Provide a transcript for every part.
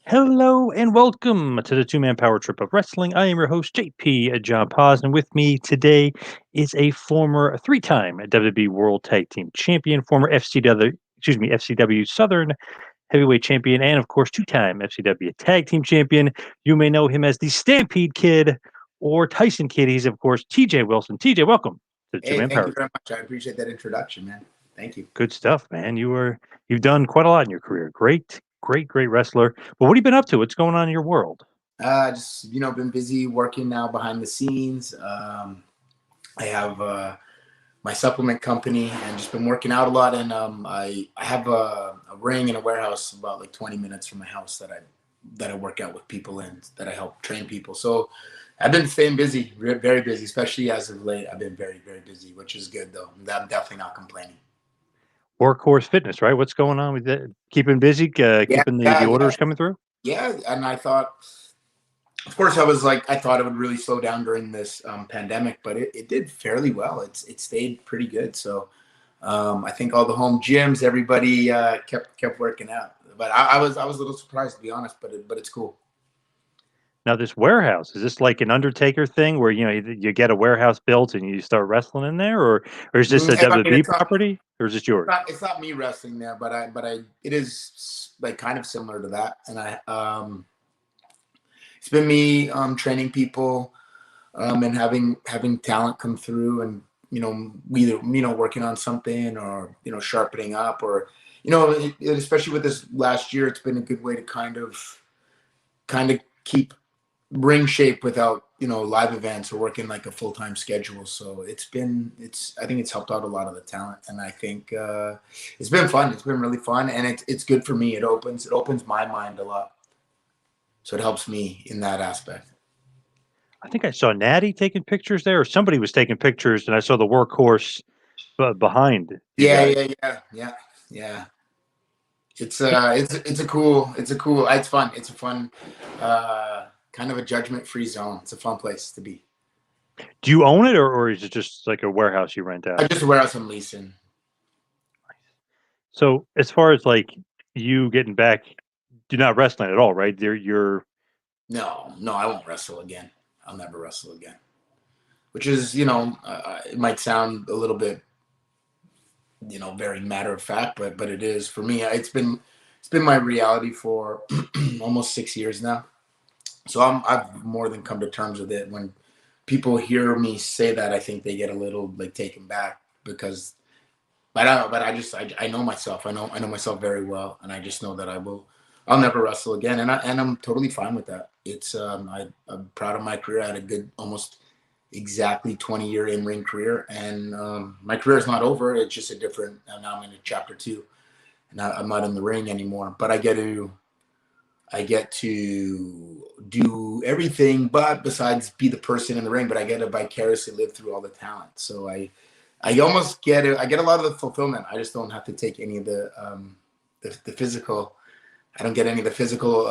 Hello and welcome to the two-man power trip of wrestling. I am your host, JP John Paz, and with me today is a former three-time WWE World Tag Team Champion, former FCW Southern Heavyweight Champion, and of course, two-time FCW Tag Team Champion. You may know him as the Stampede Kid or Tyson Kid. He's of course TJ Wilson. TJ, welcome to the Hey, two-man thank power you trip. very much. I appreciate that introduction, man. Thank you. Good stuff, man. You've done quite a lot in your career. Great wrestler. But what have you been up to? What's going on in your world? Just been busy working now behind the scenes. I have my supplement company and just been working out a lot. And I have a ring in a warehouse about like 20 minutes from my house that I work out with people in, that I help train people. So I've been staying busy, very busy, especially as of late. I've been very busy, which is good though. I'm definitely not complaining. Workhorse Fitness, right? What's going on with that? Keeping busy, Yeah, keeping the yeah, yeah, orders coming through? yeah. And I thought, of course, I thought it would really slow down during this pandemic, but it did fairly well. It stayed pretty good. So I think all the home gyms, everybody kept working out. But I was a little surprised, to be honest. But it's cool. Now, this warehouse, is this like an Undertaker thing where, you get a warehouse built and you start wrestling in there? Or is this a I mean, WWE property? Or is this yours? it's not me wrestling there, but I it is like kind of similar to that. And it's been me training people and having talent come through, and either working on something, or sharpening up, or especially with this last year, it's been a good way to kind of keep ring shape without live events or working like a full-time schedule. So I think it's helped out a lot of the talent, and I think it's been fun. It's been really fun, and it's good for me. It opens my mind a lot, so it helps me in that aspect. I think I saw Natty taking pictures there, or somebody was taking pictures, and I saw the workhorse behind you Yeah, guys. yeah. It's fun. It's a fun kind of a judgment-free zone. It's a fun place to be. Do you own it, or is it just like a warehouse you rent I out? just warehouse I'm leasing. So, as far as like you getting back, you're not wrestling at all, right? You're No, no, I won't wrestle again. I'll never wrestle again. Which is, it might sound a little bit, very matter of fact, but it is for me. It's been my reality for almost 6 years now. So I've more than come to terms with it. When people hear me say that, I think they get a little like taken back, because, but I know myself. I know myself very well, and I just know that I'll never wrestle again, and I'm totally fine with that. I'm proud of my career. I had a good, almost exactly 20-year in ring career, and my career is not over. It's just a different. Now I'm in a chapter two, and I'm not in the ring anymore. But I get to do everything, but besides be the person in the ring, but I get to vicariously live through all the talent. So I almost get it. I get a lot of the fulfillment. I just don't have to take any of the physical. I don't get any of the physical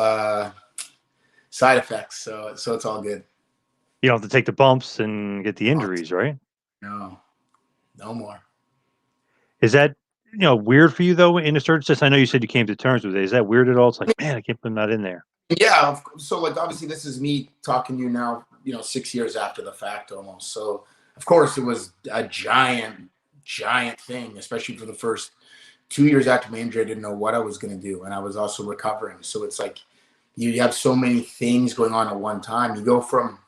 side effects. So it's all good. you don't have to take the bumps and get the Oh, injuries, right? no, no more. Is that weird for you though? In a certain sense, I know you said you came to terms with it. Is that weird at all? It's like, man, I can't believe I'm not in there. Yeah. So like obviously this is me talking to you now. 6 years after the fact almost. So of course it was a giant thing, especially for the first 2 years after my injury. I didn't know what I was going to do, and I was also recovering. So it's like you have so many things going on at one time. You go from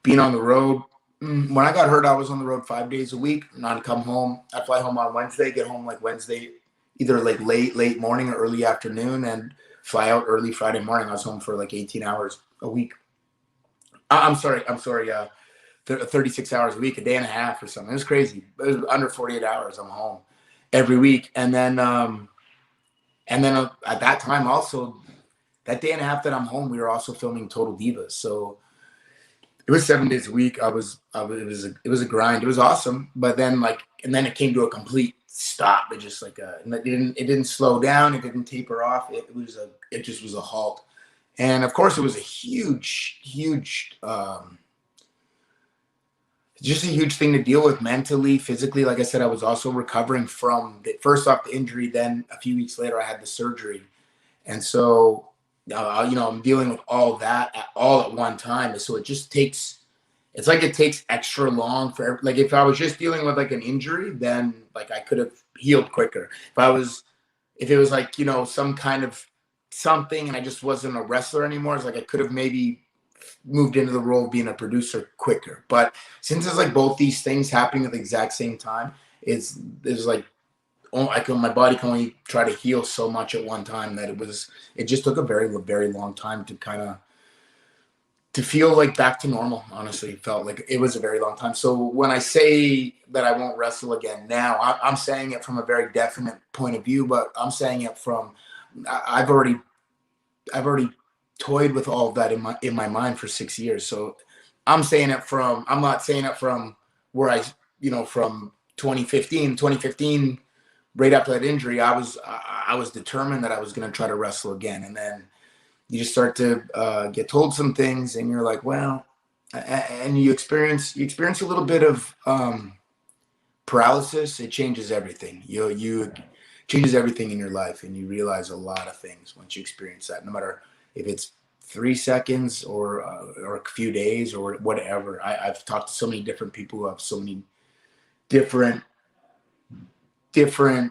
being on the road. When I got hurt, I was on the road 5 days a week. And I'd come home. I fly home on Wednesday, get home like Wednesday, either like late morning or early afternoon, and fly out early Friday morning. I was home for like 18 hours a week. I'm sorry. 36 hours a week, a day and a half or something. It was crazy. It was under 48 hours. I'm home every week, and then at that time also, that day and a half that I'm home, we were also filming Total Divas. So it was 7 days a week. It was a grind. It was awesome, but then and then it came to a complete stop. It just it didn't slow down. It didn't taper off. It just was a halt. And of course, it was a huge, just a huge thing to deal with mentally, physically. Like I said, I was also recovering from first off the injury. Then a few weeks later, I had the surgery, and so I'm dealing with all that all at one time. So it just takes, it's like it takes extra long for, like, if I was just dealing with like an injury, then like I could have healed quicker. If it was like, some kind of something and I just wasn't a wrestler anymore, it's like I could have maybe moved into the role of being a producer quicker. But since it's like both these things happening at the exact same time, it's like, my body can only try to heal so much at one time that it just took a very, very long time to kind of to feel like back to normal. Honestly, it felt like it was a very long time. So when I say that I won't wrestle again now, I'm saying it from a very definite point of view, but I'm saying it from, I've already toyed with all of that in my mind for 6 years. So I'm not saying it from where from 2015, right after that injury, I was determined that I was going to try to wrestle again. And then you just start to get told some things, and you're like, well, and you experience a little bit of paralysis. It changes everything. You changes everything in your life, and you realize a lot of things once you experience that. No matter if it's 3 seconds or a few days or whatever. I've talked to so many different people who have so many different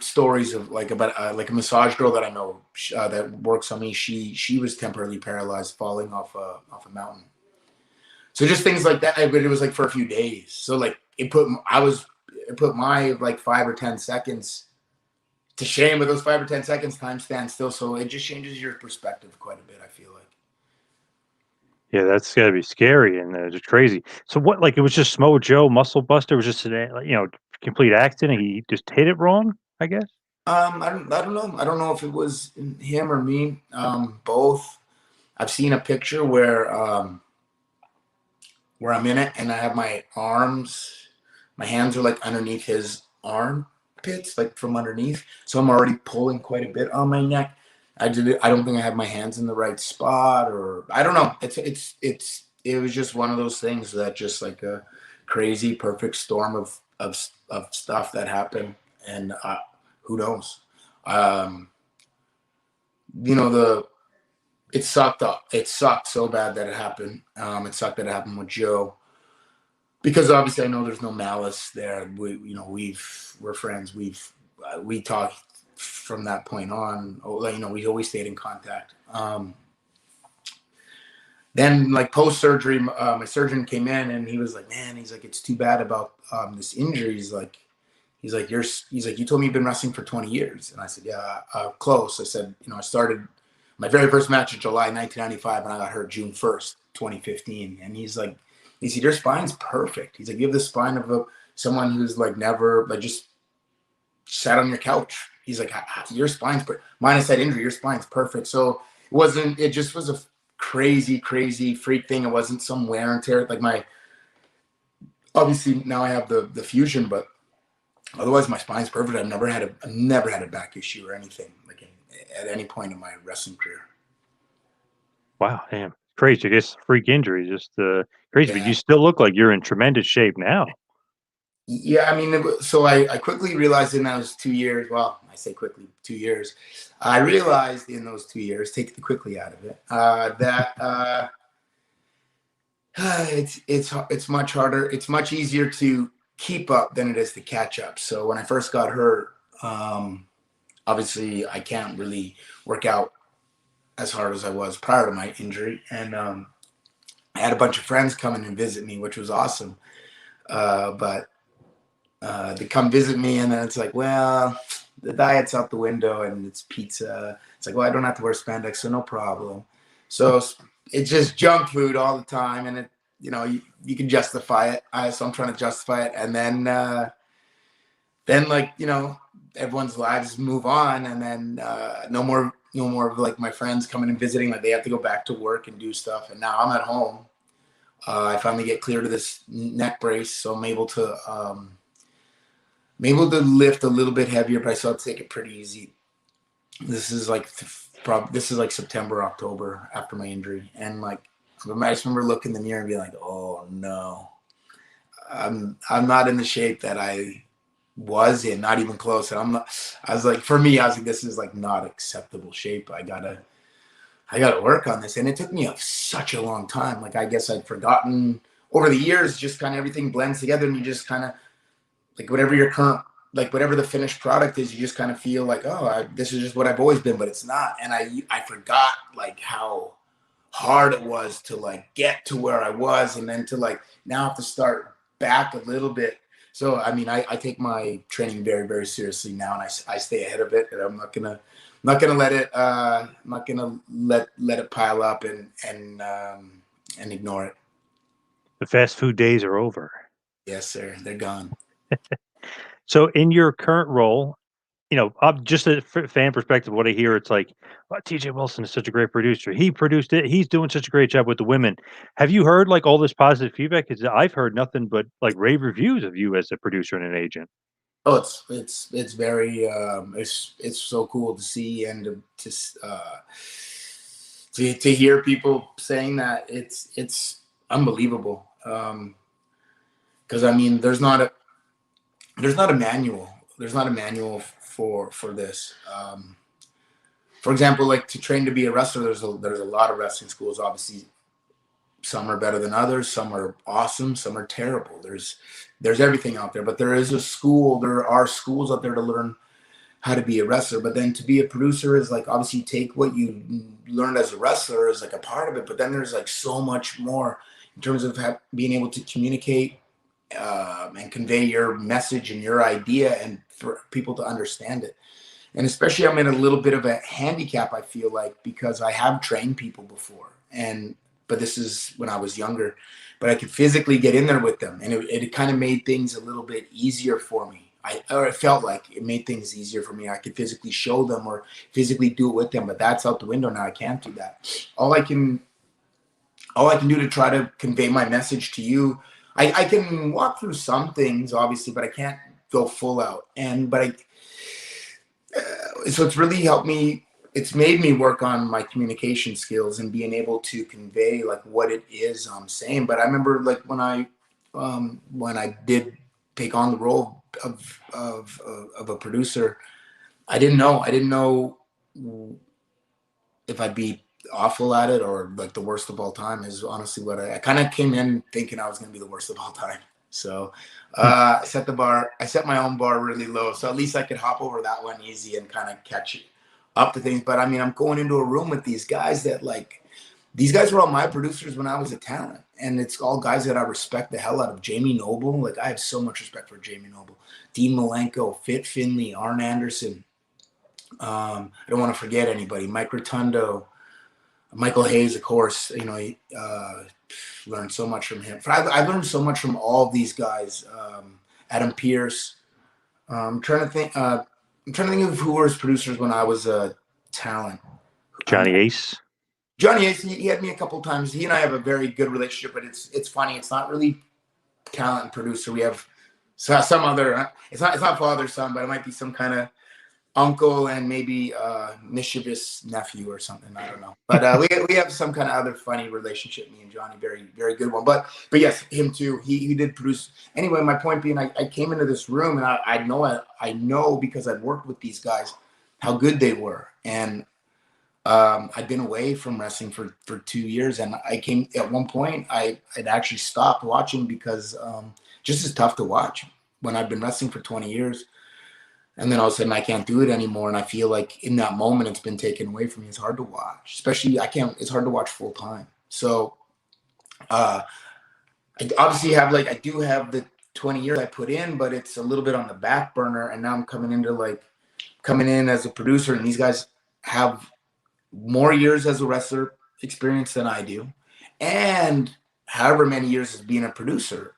stories of like about like a massage girl that I know that works on me. She was temporarily paralyzed falling off a mountain. So just things like that. But it was like for a few days. So like it put my like 5 or 10 seconds to shame, but those 5 or 10 seconds time stand still. So it just changes your perspective quite a bit, I feel like. Yeah, that's gotta be scary and, just crazy. So what like, it was just Smo Joe Muscle Buster was just a, like, complete accident, he just hit it wrong, I guess? I don't know. I don't know if it was him or me. Both. I've seen a picture where I'm in it and I have my hands are like underneath his armpits, like from underneath. So I'm already pulling quite a bit on my neck. I don't think I have my hands in the right spot, or I don't know. It was just one of those things that just like a crazy perfect storm of stuff that happened, and who knows. Um, the it sucked up. It sucked so bad that it happened. It sucked that it happened with Joe, because obviously I know there's no malice there. We're friends. We talked from that point on. We always stayed in contact. Then like post surgery, my surgeon came in and he was like, man, he's like, it's too bad about this injury. He's like, you told me you've been wrestling for 20 years. And I said, yeah, close. I said, I started my very first match in July 1995 and I got hurt June 1st, 2015. And he said, your spine's perfect. He's like, you have the spine of someone who's like never like just sat on your couch. He's like, your spine's minus that injury, your spine's perfect. So it just was a crazy, crazy freak thing. It wasn't some wear and tear. Like obviously now I have the fusion, but otherwise my spine's perfect. I've never had a back issue or anything like at any point in my wrestling career. Wow, damn, crazy, I guess freak injury, just, crazy, but Yeah. you still look like you're in tremendous shape now. Yeah, I mean, so I quickly realized in those 2 years, well, I say quickly, 2 years, I realized in those 2 years, take the quickly out of it, that it's much harder. It's much easier to keep up than it is to catch up. So when I first got hurt, obviously I can't really work out as hard as I was prior to my injury. And I had a bunch of friends come in and visit me, which was awesome. But they come visit me, and then it's like, well, the diet's out the window, and it's pizza. It's like, well, I don't have to wear spandex, so no problem. So it's just junk food all the time, and you can justify it. So I'm trying to justify it, and then like everyone's lives move on, and then no more of like my friends coming and visiting. Like they have to go back to work and do stuff, and now I'm at home. I finally get cleared of this neck brace, so I'm able to lift a little bit heavier, but I still have to take it pretty easy. This is like September, October after my injury, and like I just remember looking in the mirror and being like, "Oh no, I'm not in the shape that I was in, not even close." And I'm not. I was like, for me, I was like, "This is like not acceptable shape. I got to work on this. And it took me such a long time. Like, I guess I'd forgotten over the years, just kind of everything blends together and you just kind of like whatever your current, like whatever the finished product is, you just kind of feel like, oh, this is just what I've always been, but it's not. And I forgot like how hard it was to like get to where I was. And then to like now have to start back a little bit. So, I mean, I take my training very, very seriously now, and I stay ahead of it, and I'm not gonna let it I'm not gonna let it pile up and ignore it. The fast food days are over. Yes, sir. They're gone. So in your current role, just a fan perspective, what I hear, it's like, "Wow, TJ Wilson is such a great producer. He produced it. He's doing such a great job with the women." Have you heard like all this positive feedback? Because I've heard nothing but like rave reviews of you as a producer and an agent. Oh, it's very it's so cool to see and to hear people saying that. It's unbelievable. Because I mean, there's not a manual. There's not a manual for this. For example, like to train to be a wrestler, there's a lot of wrestling schools. Obviously, some are better than others. Some are awesome. Some are terrible. There's everything out there. But there is a school. There are schools out there to learn how to be a wrestler. But then to be a producer is like obviously take what you learned as a wrestler is like a part of it. But then there's like so much more in terms of being able to communicate and convey your message and your idea and for people to understand it. And especially I'm in a little bit of a handicap, I feel like, because I have trained people before. But this is when I was younger, but I could physically get in there with them. And it kind of made things a little bit easier for me. Or it felt like it made things easier for me. I could physically show them or physically do it with them, but that's out the window now. I can't do that. All I can do to try to convey my message to you, I can walk through some things, obviously, but I can't go full out. So it's really helped me. It's made me work on my communication skills and being able to convey like what it is I'm saying. But I remember like when I did take on the role of a producer, I didn't know if I'd be awful at it or like the worst of all time is honestly what I kind of came in thinking I was going to be the worst of all time. So Hmm. I set my own bar really low. So at least I could hop over that one easy and kind of catch up to things. But I mean, I'm going into a room with these guys that like, these guys were all my producers when I was a talent. And it's all guys that I respect the hell out of. Jamie Noble, like I have so much respect for Jamie Noble. Dean Malenko, Fit Finley, Arn Anderson. I don't want to forget anybody. Mike Rotundo, Michael Hayes, of course, he, learned so much from him. I learned so much from all of these guys. Adam Pierce. I'm trying to think. I'm trying to think of who were his producers when I was a talent. Johnny Ace. Johnny Ace. He had me a couple times. He and I have a very good relationship, but it's funny. It's not really talent and producer. We have some other. It's not father son, but it might be some kind of uncle and maybe mischievous nephew or something. I don't know, but we have some kind of other funny relationship. Me and Johnny, very very good one. But yes, him too. He did produce. Anyway, my point being, I came into this room and I know because I've worked with these guys how good they were, and I'd been away from wrestling for 2 years, and I came at one point I'd actually stopped watching because just as tough to watch when I've been wrestling for 20 years. And then all of a sudden I can't do it anymore. And I feel like in that moment it's been taken away from me. It's hard to watch, especially it's hard to watch full time. So I obviously I do have the 20 years I put in, but it's a little bit on the back burner. And now I'm coming in as a producer, and these guys have more years as a wrestler experience than I do. And however many years as being a producer,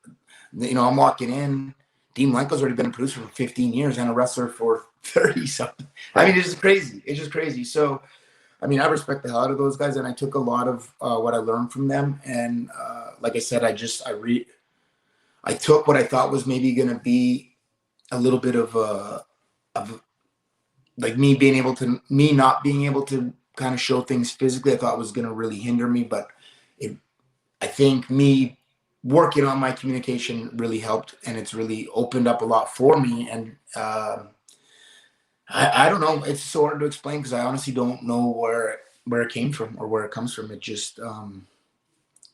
I'm walking in. Dean Malenko's already been a producer for 15 years and a wrestler for 30 something. I mean, it's just crazy. It's just crazy. So, I mean, I respect the hell out of those guys, and I took a lot of what I learned from them. And like I said, I took what I thought was maybe going to be a little bit of like me not being able to kind of show things physically. I thought was going to really hinder me, but I think me working on my communication really helped, and it's really opened up a lot for me. And I don't know, it's so hard to explain because I honestly don't know where it came from or where it comes from. It just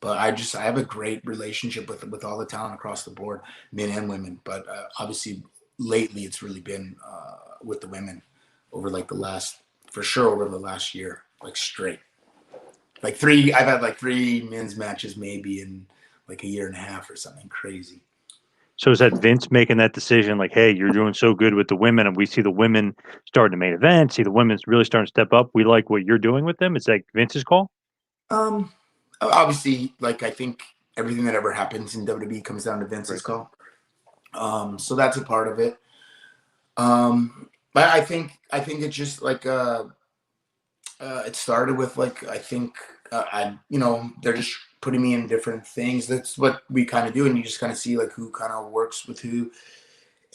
but I have a great relationship with all the talent across the board, men and women. But obviously, lately it's really been with the women over like the last, for sure, over the last year, like straight. Like three, I've had like three men's matches maybe in like a year and a half or something crazy. So is that Vince making that decision? Like, hey, you're doing so good with the women, and we see the women starting to main event, see the women's really starting to step up. We like what you're doing with them. Is that Vince's call? Um, Obviously, like I think everything that ever happens in WWE comes down to Vince's Right. call. So that's a part of it. But I think it's just like it started with like I think they're just putting me in different things. That's what we kind of do, and you just kind of see like who kind of works with who.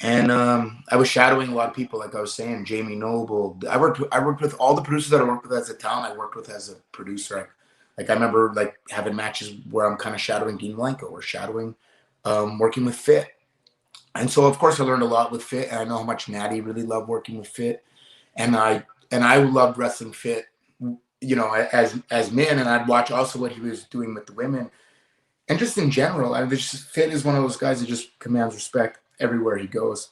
And I was shadowing a lot of people, like I was saying, Jamie Noble. I worked with all the producers that I worked with as a talent. I worked with as a producer. Like I remember like having matches where I'm kind of shadowing Dean Blanco or shadowing, working with Fit. And so of course I learned a lot with Fit, and I know how much Natty really loved working with Fit, and I loved wrestling Fit, as men, and I'd watch also what he was doing with the women, and just in general, Fit is one of those guys that just commands respect everywhere he goes.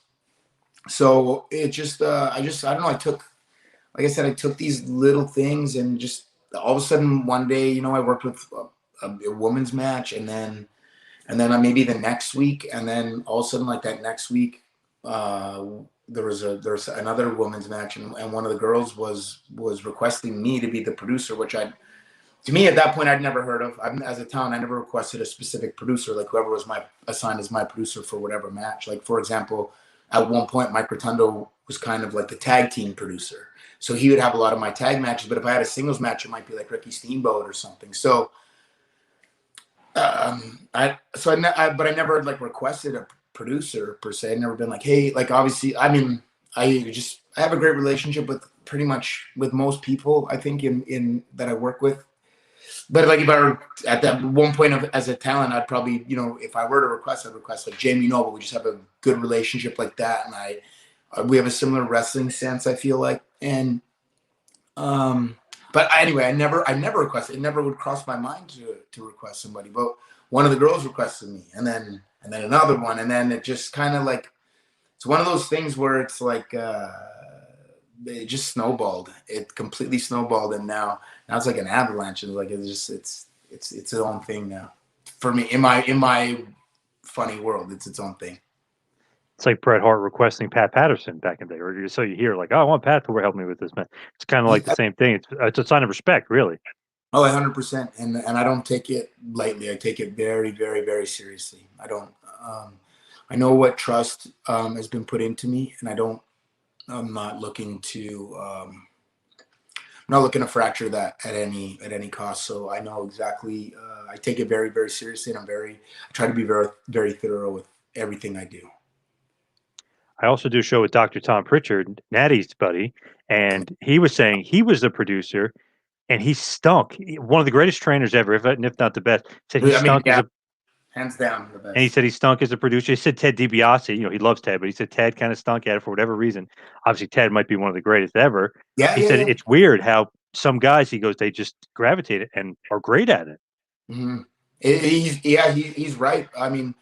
So it just, I don't know. Like I said, I took these little things and just all of a sudden one day, I worked with a women's match, and then maybe the next week, and then all of a sudden, like that next week, there was another women's match, and one of the girls was requesting me to be the producer, which to me at that point I'd never heard of. As a talent, I never requested a specific producer, like whoever was assigned as my producer for whatever match. Like for example, at one point Mike Rotundo was kind of like the tag team producer, so he would have a lot of my tag matches. But if I had a singles match, it might be like Ricky Steamboat or something. So but I never like requested a producer per se. I've never been like, hey, like obviously, I mean, I have a great relationship with pretty much with most people, I think, in that I work with. But like if I were at that one point as a talent, I'd probably, if I were to request, I'd request like Jamie Noble. We just have a good relationship like that, and we have a similar wrestling sense, I feel like. And but anyway, I never requested. It never would cross my mind to request somebody. But one of the girls requested me, and then another one, and then it just kind of like it's one of those things where it's like it just snowballed. It completely snowballed, and now it's like an avalanche. And like it's its own thing now. For me, in my funny world, it's its own thing. It's like Bret Hart requesting Pat Patterson back in the day, or so you hear like, "Oh, I want Pat to help me with this man." It's kind of like the same thing. It's a sign of respect, really. Oh, 100%. And I don't take it lightly. I take it very, very, very seriously. I don't. I know what trust has been put into me, and I'm not looking to. I'm not looking to fracture that at any cost. So I know exactly. I take it very, very seriously, and I try to be very, very thorough with everything I do. I also do a show with Dr. Tom Pritchard, Natty's buddy, and he was saying he was the producer and he stunk. One of the greatest trainers ever, if not the best, said he I mean, stunk as yeah, a hands down the and he best. said he stunk as a producer. He said Ted DiBiase, he loves Ted, but he said Ted kind of stunk at it for whatever reason. Obviously, Ted might be one of the greatest ever. Yeah, He yeah, said yeah. it's weird how some guys, he goes, they just gravitate it and are great at it. Mm-hmm. He's right. I mean,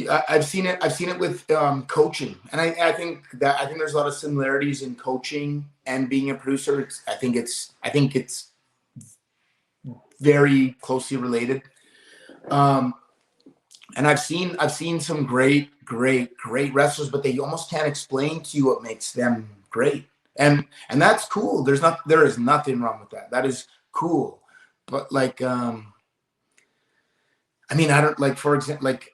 I've seen it. I've seen it with coaching, and I think there's a lot of similarities in coaching and being a producer. I think it's very closely related. Um, and I've seen some great wrestlers, but they almost can't explain to you what makes them great, and that's cool. There is nothing wrong with that. That is cool, but like I mean, I don't like, for example, like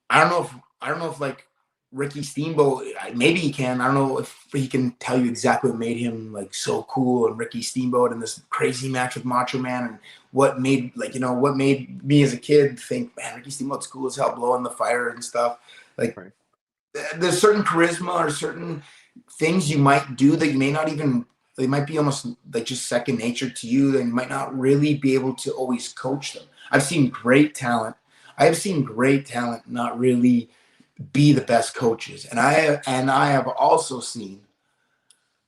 I don't know if like Ricky Steamboat, maybe he can. I don't know if he can tell you exactly what made him like so cool, and Ricky Steamboat and this crazy match with Macho Man, and what made me as a kid think, man, Ricky Steamboat's cool as hell, blowing the fire and stuff. Like Right. there's certain charisma or certain things you might do that you may not even, they might be almost like just second nature to you, and you might not really be able to always coach them. I've seen great talent. I've seen great talent not really be the best coaches. And I have also seen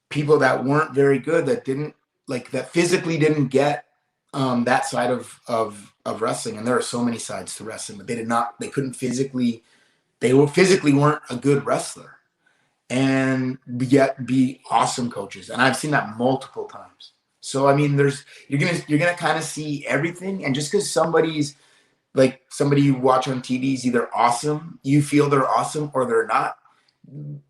people that weren't very good, that didn't like that physically didn't get that side of wrestling. And there are so many sides to wrestling, but they couldn't physically, physically weren't a good wrestler and yet be awesome coaches. And I've seen that multiple times. So I mean, you're gonna kind of see everything, and just because somebody you watch on TV is either awesome, you feel they're awesome, or they're not.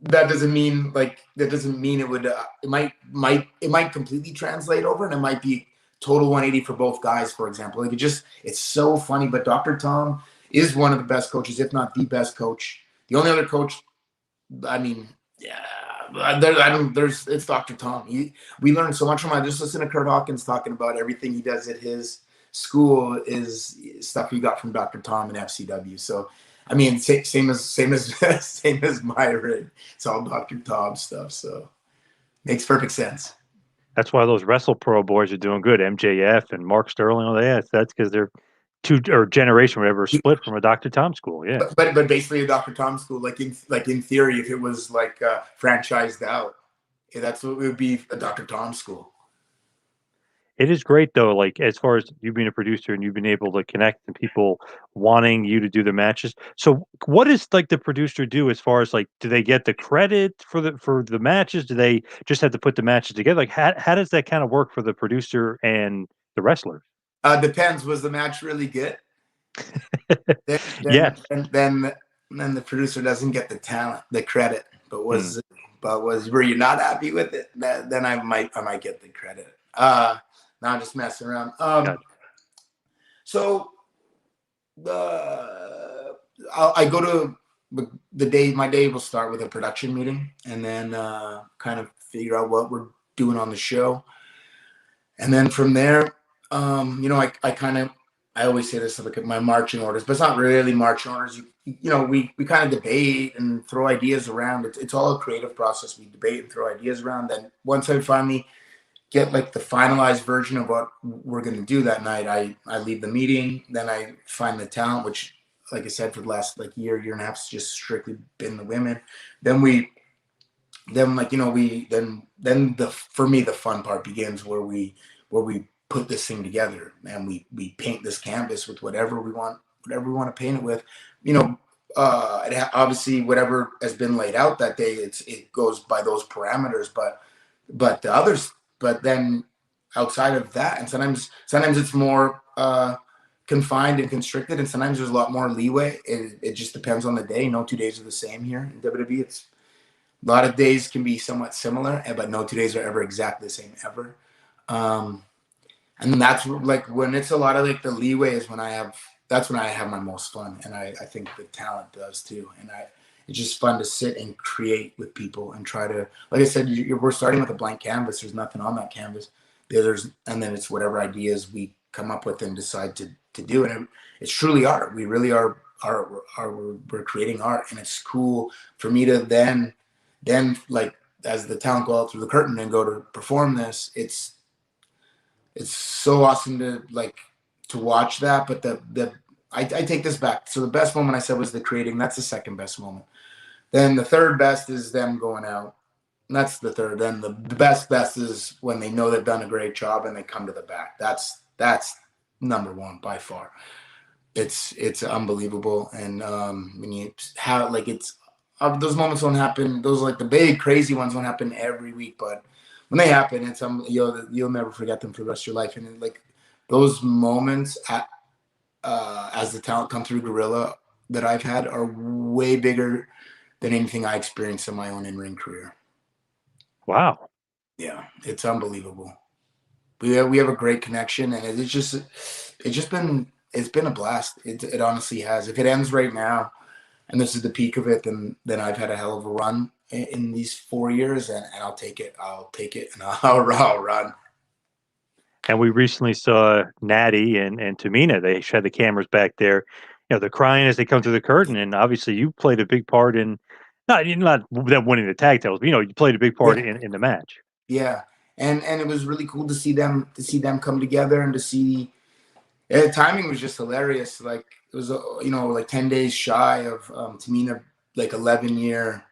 That doesn't mean it would. It might completely translate over, and it might be total 180 for both guys. For example, like it's so funny. But Dr. Tom is one of the best coaches, if not the best coach. The only other coach, I mean, yeah, it's Dr. Tom. We learned so much from him. I just listened to Kurt Hawkins talking about everything he does at his school is stuff he got from Dr. Tom and FCW. So, I mean, same as same as Myron. It's all Dr. Tom stuff. So, makes perfect sense. That's why those Wrestle Pro boys are doing good. MJF and Mark Sterling, all that. That's because they're two or generation, whatever, split from a Dr. Tom school. Yeah. But basically a Dr. Tom school, like in theory, if it was like franchised out, that's what it would be, a Dr. Tom school. It is great though, like as far as you being a producer and you've been able to connect and people wanting you to do the matches. So what does like the producer do as far as like do they get the credit for the matches? Do they just have to put the matches together? Like how does that kind of work for the producer and the wrestler? Depends. Was the match really good? Then Yes. then the producer doesn't get the credit. But were you not happy with it? Then I might get the credit. No, I'm just messing around. Gotcha. So I go to the day. My day will start with a production meeting, and then kind of figure out what we're doing on the show, and then from there, I always say this, look at my marching orders, but it's not really marching orders. We kind of debate and throw ideas around. It's all a creative process. We debate and throw ideas around. Then once I finally get like the finalized version of what we're going to do that night, I leave the meeting. Then I find the talent, which, like I said, for the last like year and a half, has just strictly been the women. Then for me the fun part begins where we put this thing together, and we paint this canvas with whatever we want to paint it with. Obviously whatever has been laid out that day, it goes by those parameters, but the others, but then outside of that, and sometimes it's more confined and constricted, and sometimes there's a lot more leeway. It just depends on the day. No 2 days are the same here in WWE. It's a lot of days can be somewhat similar, but no 2 days are ever exactly the same ever. And then that's like when it's a lot of like the leeway is that's when I have my most fun. And I think the talent does too. And it's just fun to sit and create with people and try to, like I said, we're starting with a blank canvas. There's nothing on that canvas. And then it's whatever ideas we come up with and decide to do. And it's truly art. We really are we're creating art, and it's cool for me to then like as the talent go out through the curtain and go to perform this. It's so awesome to watch that. But I take this back. So the best moment I said was the creating. That's the second best moment. Then the third best is them going out. And that's the third. Then the best is when they know they've done a great job and they come to the back. That's number one by far. It's unbelievable. And when you have those moments don't happen. Those like the big crazy ones don't happen every week, but when they happen, it's you'll never forget them for the rest of your life. And like those moments as the talent come through Gorilla that I've had are way bigger than anything I experienced in my own in-ring career. Wow. Yeah, it's unbelievable. We have a great connection, and it's been a blast. It honestly has. If it ends right now, and this is the peak of it, then I've had a hell of a run in these 4 years, and I'll take it. And I'll run. And we recently saw Natty and Tamina. They had the cameras back there. They're crying as they come through the curtain, and obviously you played a big part in not them winning the tag titles, but you played a big part in the match. Yeah, and it was really cool to see them come together, and to see the timing was just hilarious. Like it was like 10 days shy of Tamina like 11-year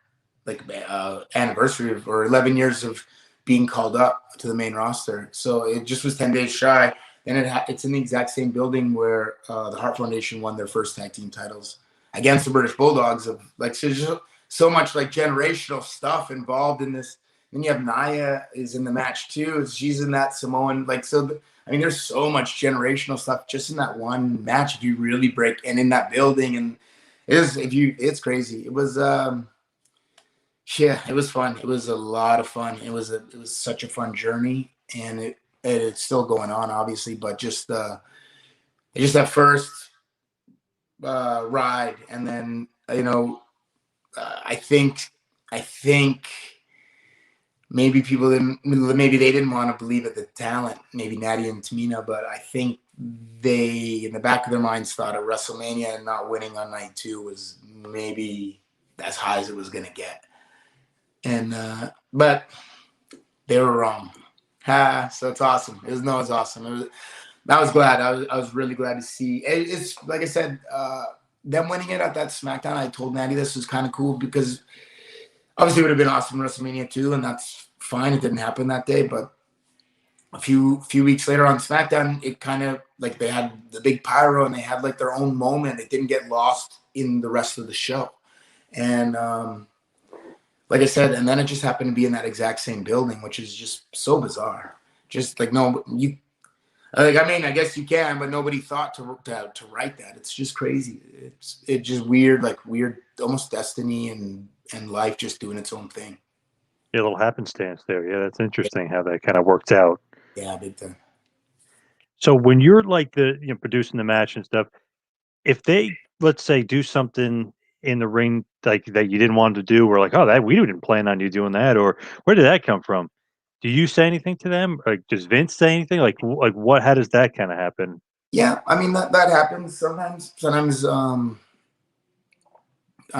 anniversary or 11 years of being called up to the main roster. So it just was 10 days shy. And it's in the exact same building where the Hart Foundation won their first tag team titles against the British Bulldogs. Of like so much like generational stuff involved in this. Then you have Naya is in the match too. She's in that Samoan like so. I mean, there's so much generational stuff just in that one match. If you really break and in that building, and it's crazy. It was yeah, it was fun. It was a lot of fun. It was such a fun journey, and it's still going on, obviously. But just that first ride, and then I think maybe they didn't want to believe at the talent, maybe Natty and Tamina, but I think they in the back of their minds thought at WrestleMania and not winning on night 2 was maybe as high as it was going to get. And but they were wrong. So it's awesome. It's awesome. I was glad. I was really glad to see. It's like I said, them winning it at that SmackDown. I told Natty this was kind of cool because obviously it would have been awesome in WrestleMania 2, and that's fine. It didn't happen that day, but a few weeks later on SmackDown, it kind of like they had the big pyro and they had like their own moment. It didn't get lost in the rest of the show, and like I said, and then it just happened to be in that exact same building, which is just so bizarre. Just like I guess you can, but nobody thought to write that. It's just crazy. It's just weird, almost destiny and life just doing its own thing. Yeah, a little happenstance there. Yeah, that's interesting how that kind of worked out. Yeah, big time. So when you're like producing the match and stuff, if they let's say do something in the ring like that you didn't want to do, or like, oh, that we didn't plan on you doing that, or where did that come from? Do you say anything to them? Like, does Vince say anything? Like what? How does that kind of happen? Yeah, I mean that happens sometimes. Sometimes, I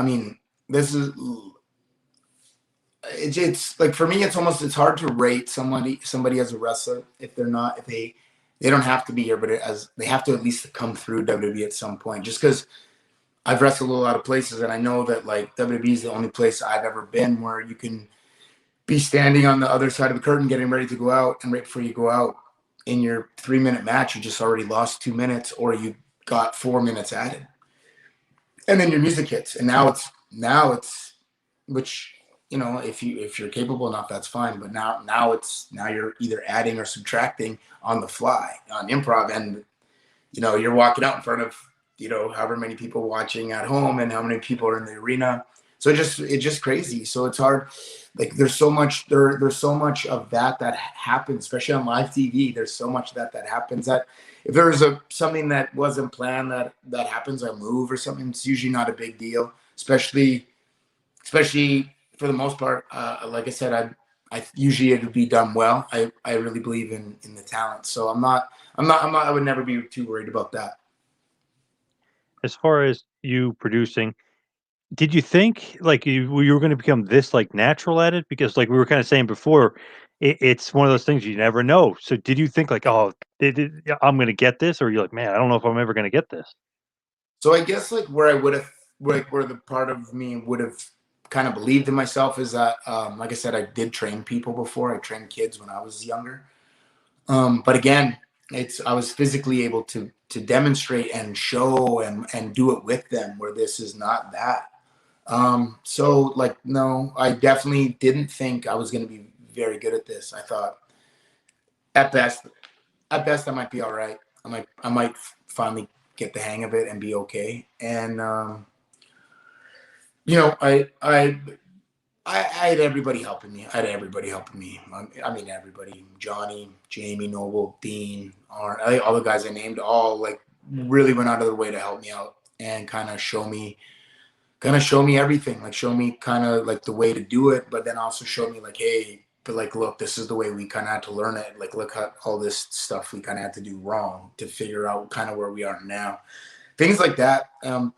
mean, this is it's like for me, it's hard to rate somebody as a wrestler if they don't have to be here, but they have to at least come through WWE at some point. Just because I've wrestled a lot of places, and I know that like WWE is the only place I've ever been where you can be standing on the other side of the curtain getting ready to go out, and right before you go out in your 3-minute match, you just already lost 2 minutes, or you got 4 minutes added, and then your music hits, and now it's which if you're capable enough, that's fine. But now you're either adding or subtracting on the fly on improv, and you're walking out in front of however many people watching at home and how many people are in the arena. So it's just crazy. So it's hard. Like there's so much of that happens, especially on live TV. There's so much that happens that if there's something that wasn't planned that happens, a move or something, it's usually not a big deal. Especially for the most part. Like I said, I usually it would be done well. I really believe in the talent. So I would never be too worried about that. As far as you producing, did you think like you were going to become this like natural at it? Because like we were kind of saying before, it's one of those things you never know. So did you think like, oh, I'm going to get this, or you're like, man, I don't know if I'm ever going to get this? So I guess like where I would have where the part of me would have kind of believed in myself is that like I said, I did train people before. I trained kids when I was younger. But again, I was physically able to demonstrate and show and do it with them, where this is not that. So like, no, I definitely didn't think I was going to be very good at this. I thought at best I might be all right. I might finally get the hang of it and be okay. And I had everybody helping me. I mean, everybody: Johnny, Jamie, Noble, Dean, all the guys I named, all like really went out of their way to help me out and kind of show me everything, like show me kind of like the way to do it, but then also show me like, hey, but like, look, this is the way we kind of had to learn it. Like, look at all this stuff we kind of had to do wrong to figure out kind of where we are now. Things like that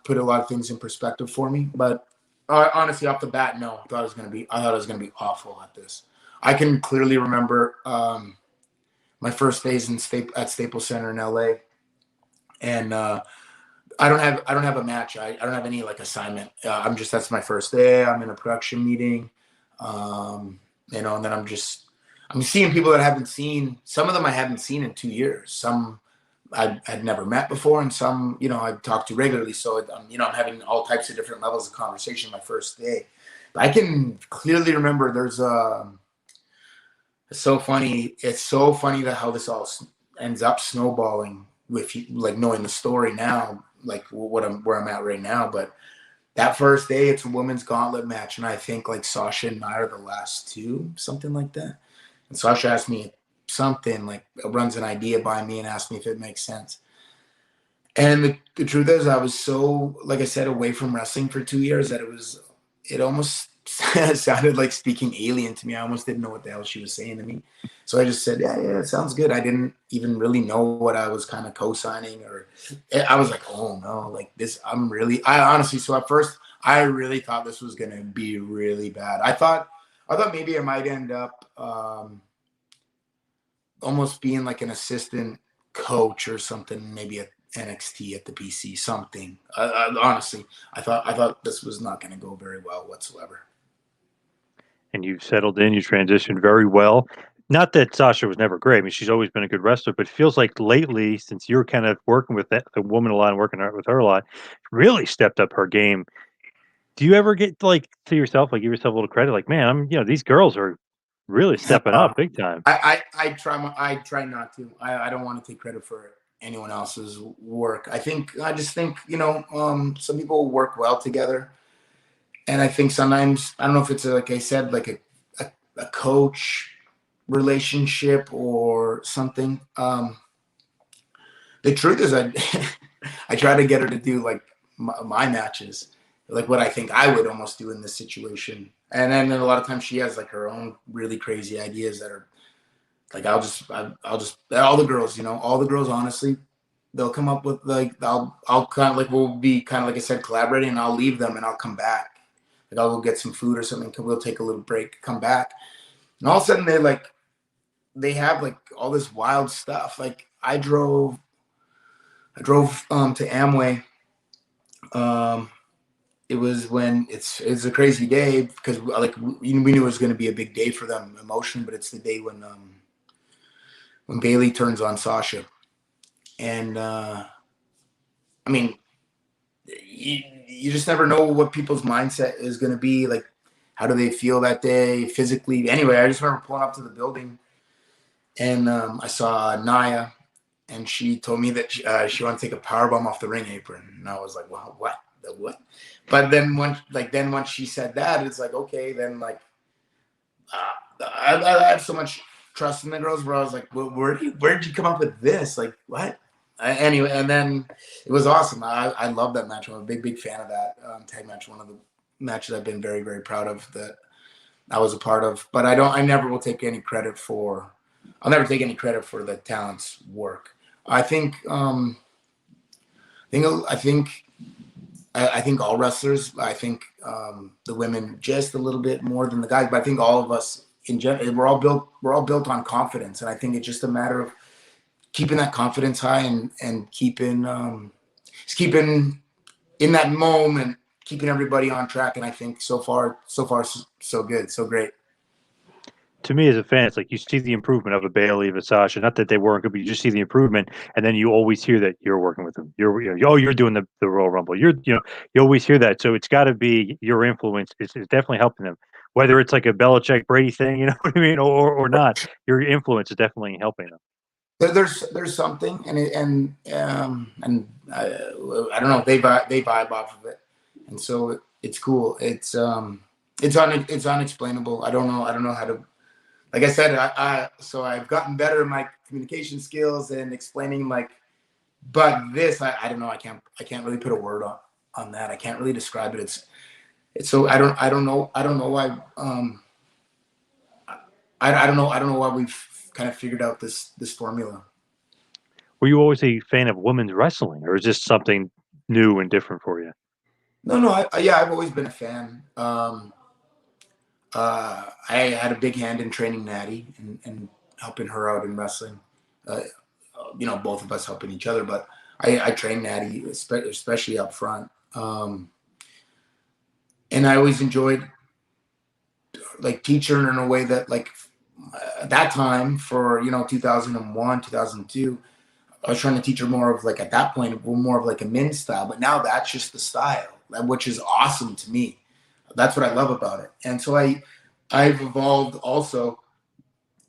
put a lot of things in perspective for me, but. Honestly, off the bat, no. I thought it was going to be awful at this. I can clearly remember my first days at Staples Center in LA, and I don't have a match. I don't have any like assignment. That's my first day. I'm in a production meeting, and then I'm just I'm seeing people that I haven't seen. Some of them I haven't seen in 2 years. Some I had never met before, and some, I talk to regularly. So, I'm having all types of different levels of conversation my first day. But I can clearly remember there's it's so funny. It's so funny that how this all ends up snowballing with like knowing the story now, like where I'm at right now. But that first day, it's a women's gauntlet match, and I think like Sasha and I are the last two, something like that. And Sasha asked me something like runs an idea by me and asked me if it makes sense. And the truth is, I was so, like I said, away from wrestling for 2 years that it almost sounded like speaking alien to me. I almost didn't know what the hell she was saying to me. So I just said, yeah, it sounds good. I didn't even really know what I was kind of co-signing, or I was like, oh no, like this, I honestly, so at first I really thought this was going to be really bad. I thought maybe I might end up almost being like an assistant coach or something, maybe at NXT at the PC, something. Honestly, I thought this was not going to go very well whatsoever. And you've settled in, you transitioned very well. Not that Sasha was never great. I mean, she's always been a good wrestler, but it feels like lately, since you're kind of working with the woman a lot and working with her a lot, really stepped up her game. Do you ever get like to yourself, like give yourself a little credit, like, man, these girls are really stepping up big time. I try not to. I don't want to take credit for anyone else's work. I just think some people work well together, and I think sometimes I don't know if it's like I said, like a coach relationship or something. The truth is, I try to get her to do like my matches, like what I think I would almost do in this situation. And then a lot of times she has like her own really crazy ideas that are like I'll just all the girls, honestly, they'll come up with like I'll kind of like we'll be kind of like I said collaborating, and I'll leave them and I'll come back. Like I'll go get some food or something. We'll take a little break, come back, and all of a sudden they have like all this wild stuff. Like I drove to Amway. It was when it's a crazy day because like we knew it was going to be a big day for them emotionally, but it's the day when Bailey turns on Sasha, and I mean, you just never know what people's mindset is going to be. Like, how do they feel that day physically? Anyway, I just remember pulling up to the building, and I saw Naya, and she told me that she wanted to take a power bomb off the ring apron, and I was like, "Wow, what? The what?" But then once she said that, it's like, okay, then like I have so much trust in the girls where I was like, well, where did you come up with this? Like, what? Anyway, and then it was awesome. I love that match. I'm a big fan of that tag match. One of the matches I've been very, very proud of that I was a part of. But I never will take any credit for. I'll never take any credit for the talent's work. I think I think all wrestlers. I think the women just a little bit more than the guys, but I think all of us in general, we're all built on confidence, and I think it's just a matter of keeping that confidence high and just keeping in that moment, keeping everybody on track. And I think so far, so good, so great. To me as a fan, it's like you see the improvement of a Bailey, of a Sasha. Not that they weren't good, but you just see the improvement, and then you always hear that you're working with them. You're doing the Royal Rumble. You always hear that. So it's got to be your influence is definitely helping them. Whether it's like a Belichick Brady thing, you know what I mean, or not, your influence is definitely helping them. There's something, and I don't know, they vibe off of it, and so it's cool. It's unexplainable. I don't know how to. Like I said, so I've gotten better in my communication skills and explaining but this I don't know. I can't really put a word on that. I can't really describe it. It's so I don't know why I don't know why we've kind of figured out this formula. Were you always a fan of women's wrestling, or is this something new and different for you? No, yeah, I've always been a fan. I had a big hand in training Natty and helping her out in wrestling. Uh, both of us helping each other, but I trained Natty, especially up front. And I always enjoyed like teaching her in a way that like at that time for 2001, 2002, I was trying to teach her more of like at that point more of like a men's style, but now that's just the style, which is awesome to me. That's what I love about it. And so I've evolved also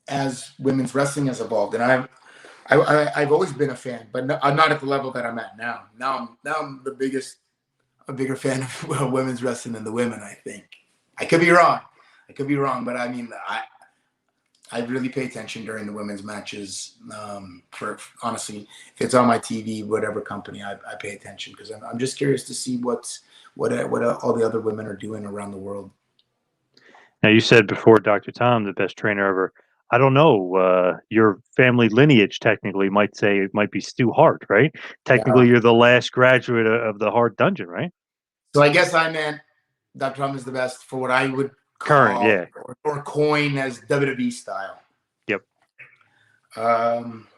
as women's wrestling has evolved, and I've always been a fan, but no, I'm not at the level that I'm at now. Now I'm a bigger fan of women's wrestling than the women. I think I could be wrong. But I mean, I really pay attention during the women's matches. For honestly, if it's on my TV, whatever company, I pay attention because I'm just curious to see what all the other women are doing around the world. Now, you said before Dr. Tom, the best trainer ever. I don't know. Your family lineage technically might say it might be Stu Hart, right? Technically, Yeah. you're the last graduate of the Hart Dungeon, right? So I guess I meant Dr. Tom is the best for what I would Current, call yeah. or coin as WWE style. Yep. Um,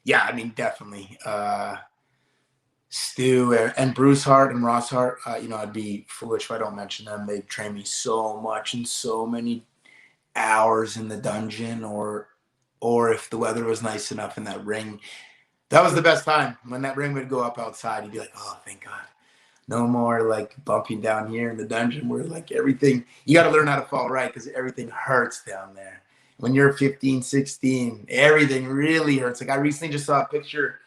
yeah, I mean, definitely. Stu and Bruce Hart and Ross Hart, I'd be foolish if I don't mention them. They trained me so much and so many hours in the dungeon, or if the weather was nice enough in that ring. That was the best time when that ring would go up outside. You'd be like, oh, thank God. No more like bumping down here in the dungeon where like everything, you got to learn how to fall right because everything hurts down there. When you're 15, 16, everything really hurts. Like I recently just saw a picture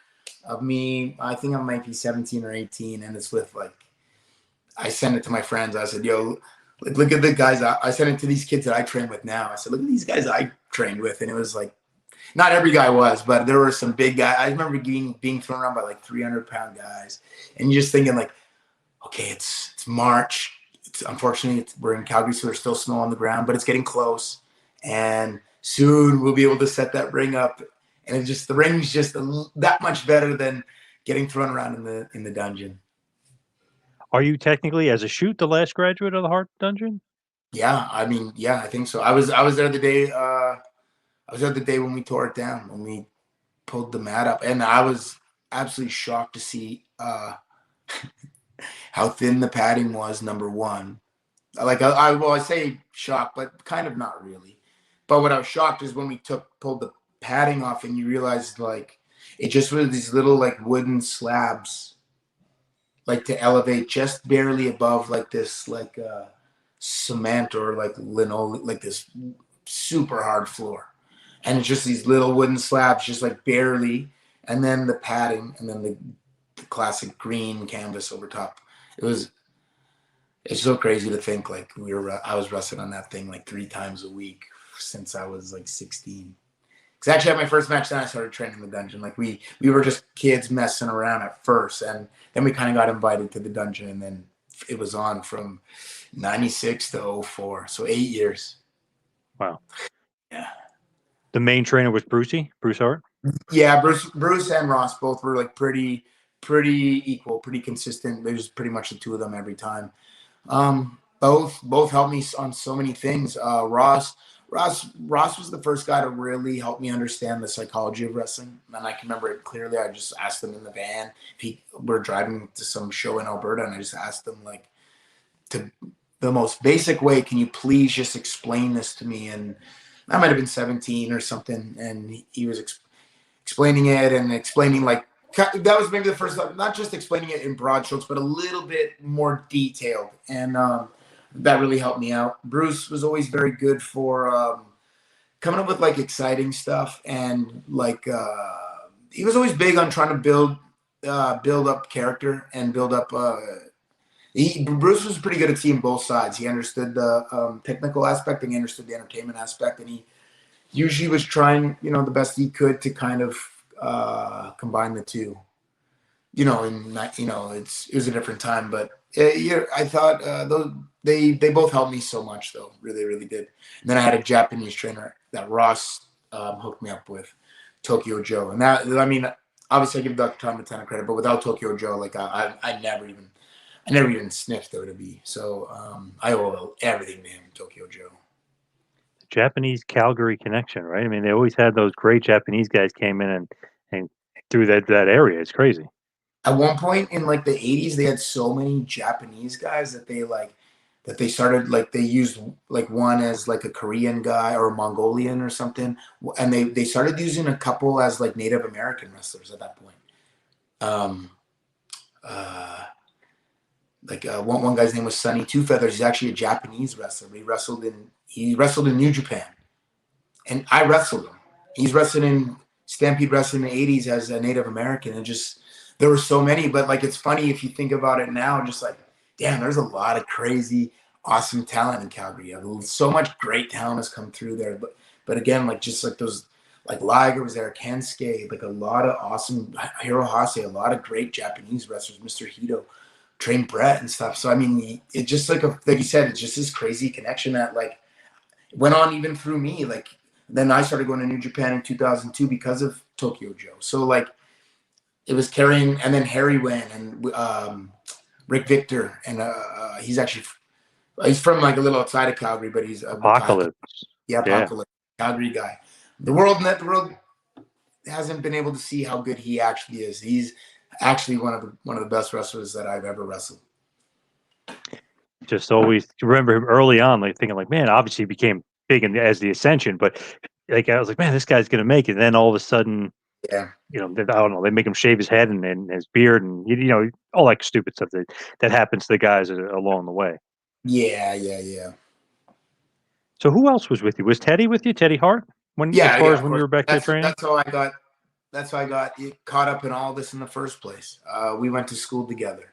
of me. I think I might be 17 or 18, and it's with like I sent it to my friends. I said, "Yo, look at the guys." I sent it to these kids that I train with now. I said, "Look at these guys I trained with," and it was like not every guy was, but there were some big guys. I remember being thrown around by like 300-pound guys, and you're just thinking like, okay, it's March. Unfortunately we're in Calgary, so there's still snow on the ground, but it's getting close, and soon we'll be able to set that ring up. And it's just the ring's just that much better than getting thrown around in the dungeon. Are you technically, as a shoot, the last graduate of the Hart Dungeon? Yeah, I mean, yeah, I think so. I was there the day I was there the day when we tore it down, when we pulled the mat up, and I was absolutely shocked to see how thin the padding was. Number one, like I say shocked, but kind of not really. But what I was shocked is when we pulled the padding off, and you realized like it just was these little like wooden slabs, like to elevate just barely above like this like cement or like linoleum, like this super hard floor, and it's just these little wooden slabs, just like barely, and then the padding, and then the classic green canvas over top. It was it's so crazy to think like I was wrestling on that thing like 3 times a week since I was like 16. Because actually, at my first match, then I started training the dungeon. Like we were just kids messing around at first, and then we kind of got invited to the dungeon, and then it was on from '96 to '04, so 8 years. Wow. Yeah, The main trainer was Bruce Hart. yeah. Bruce and Ross both were like pretty equal, pretty consistent. There's pretty much the two of them every time. Both helped me on so many things. Ross was the first guy to really help me understand the psychology of wrestling, and I can remember it clearly. I just asked him in the van. We're driving to some show in Alberta, and I just asked him like, to the most basic way, can you please just explain this to me? And I might have been 17 or something, and he was explaining it and explaining like that was maybe the first time, not just explaining it in broad strokes, but a little bit more detailed, and that really helped me out. Bruce was always very good for coming up with like exciting stuff, and like he was always big on trying to build up character and build up. Bruce was pretty good at seeing both sides. He understood the technical aspect, and he understood the entertainment aspect, and he usually was trying, the best he could to kind of combine the two. And not, it was a different time, but yeah, I thought those they both helped me so much, though, really, really did. And then I had a Japanese trainer that Ross hooked me up with, Tokyo Joe, and that I mean, obviously I give Dr. Tom a ton of credit, but without Tokyo Joe, like I never even sniffed WWE. So I owe everything to him, Tokyo Joe. Japanese Calgary connection, right? I mean, they always had those great Japanese guys came in and through that area. It's crazy. At one point in like the '80s, they had so many Japanese guys that that they started, like they used like one as like a Korean guy or a Mongolian or something, and they started using a couple as like Native American wrestlers at that point. Um, uh, one guy's name was Sonny Two Feathers. He's actually a Japanese wrestler. He wrestled in New Japan, and I wrestled him. He's wrestling in Stampede Wrestling in the '80s as a Native American, and just there were so many. But like it's funny if you think about it now, just like damn, there's a lot of crazy, awesome talent in Calgary. So much great talent has come through there. But again, like just like those, like Liger was there, Kensuke, like a lot of awesome Hirohase, a lot of great Japanese wrestlers, Mr. Hito, trained Brett and stuff. So I mean, it just like you said, it's just this crazy connection that like went on even through me. Like then I started going to New Japan in 2002 because of Tokyo Joe. So like it was carrying, and then Harry went, and Rick Victor, and he's from like a little outside of Calgary, but he's a Apocalypse. Yeah, Yeah. Apocalypse, Calgary guy. The world hasn't been able to see how good he actually is. He's actually one of the best wrestlers that I've ever wrestled. Just always remember him early on, like thinking like, man, obviously he became big as the Ascension, but like I was like, man, this guy's gonna make it. And then all of a sudden, Yeah, I don't know, they make him shave his head and his beard and all that stupid stuff that happens to the guys along the way. yeah. So who else was with you? Was Teddy with you? Teddy Hart? As far as Of when you course. were back there training? That's how I got caught up in all this in the first place. We went to school together.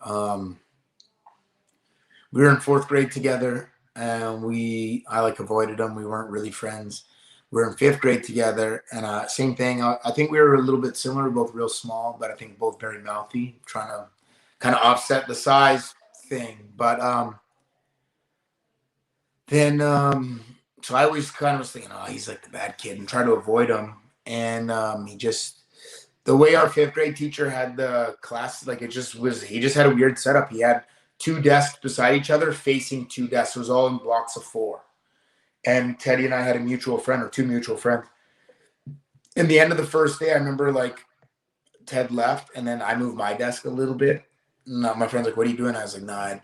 We were in fourth grade together, and I like avoided them. We weren't really friends. We were in fifth grade together, and same thing. I think we were a little bit similar, both real small, but I think both very mouthy, trying to kind of offset the size thing. But then, so I always kind of was thinking, oh, he's like the bad kid, and try to avoid him. And the way our fifth grade teacher had the class, like he just had a weird setup. He had two desks beside each other, facing two desks. It was all in blocks of four. And Teddy and I had a mutual friend, or two mutual friends. In the end of the first day, I remember like Ted left, and then I moved my desk a little bit. No, my friend's like, "What are you doing?" I was like, "Nah,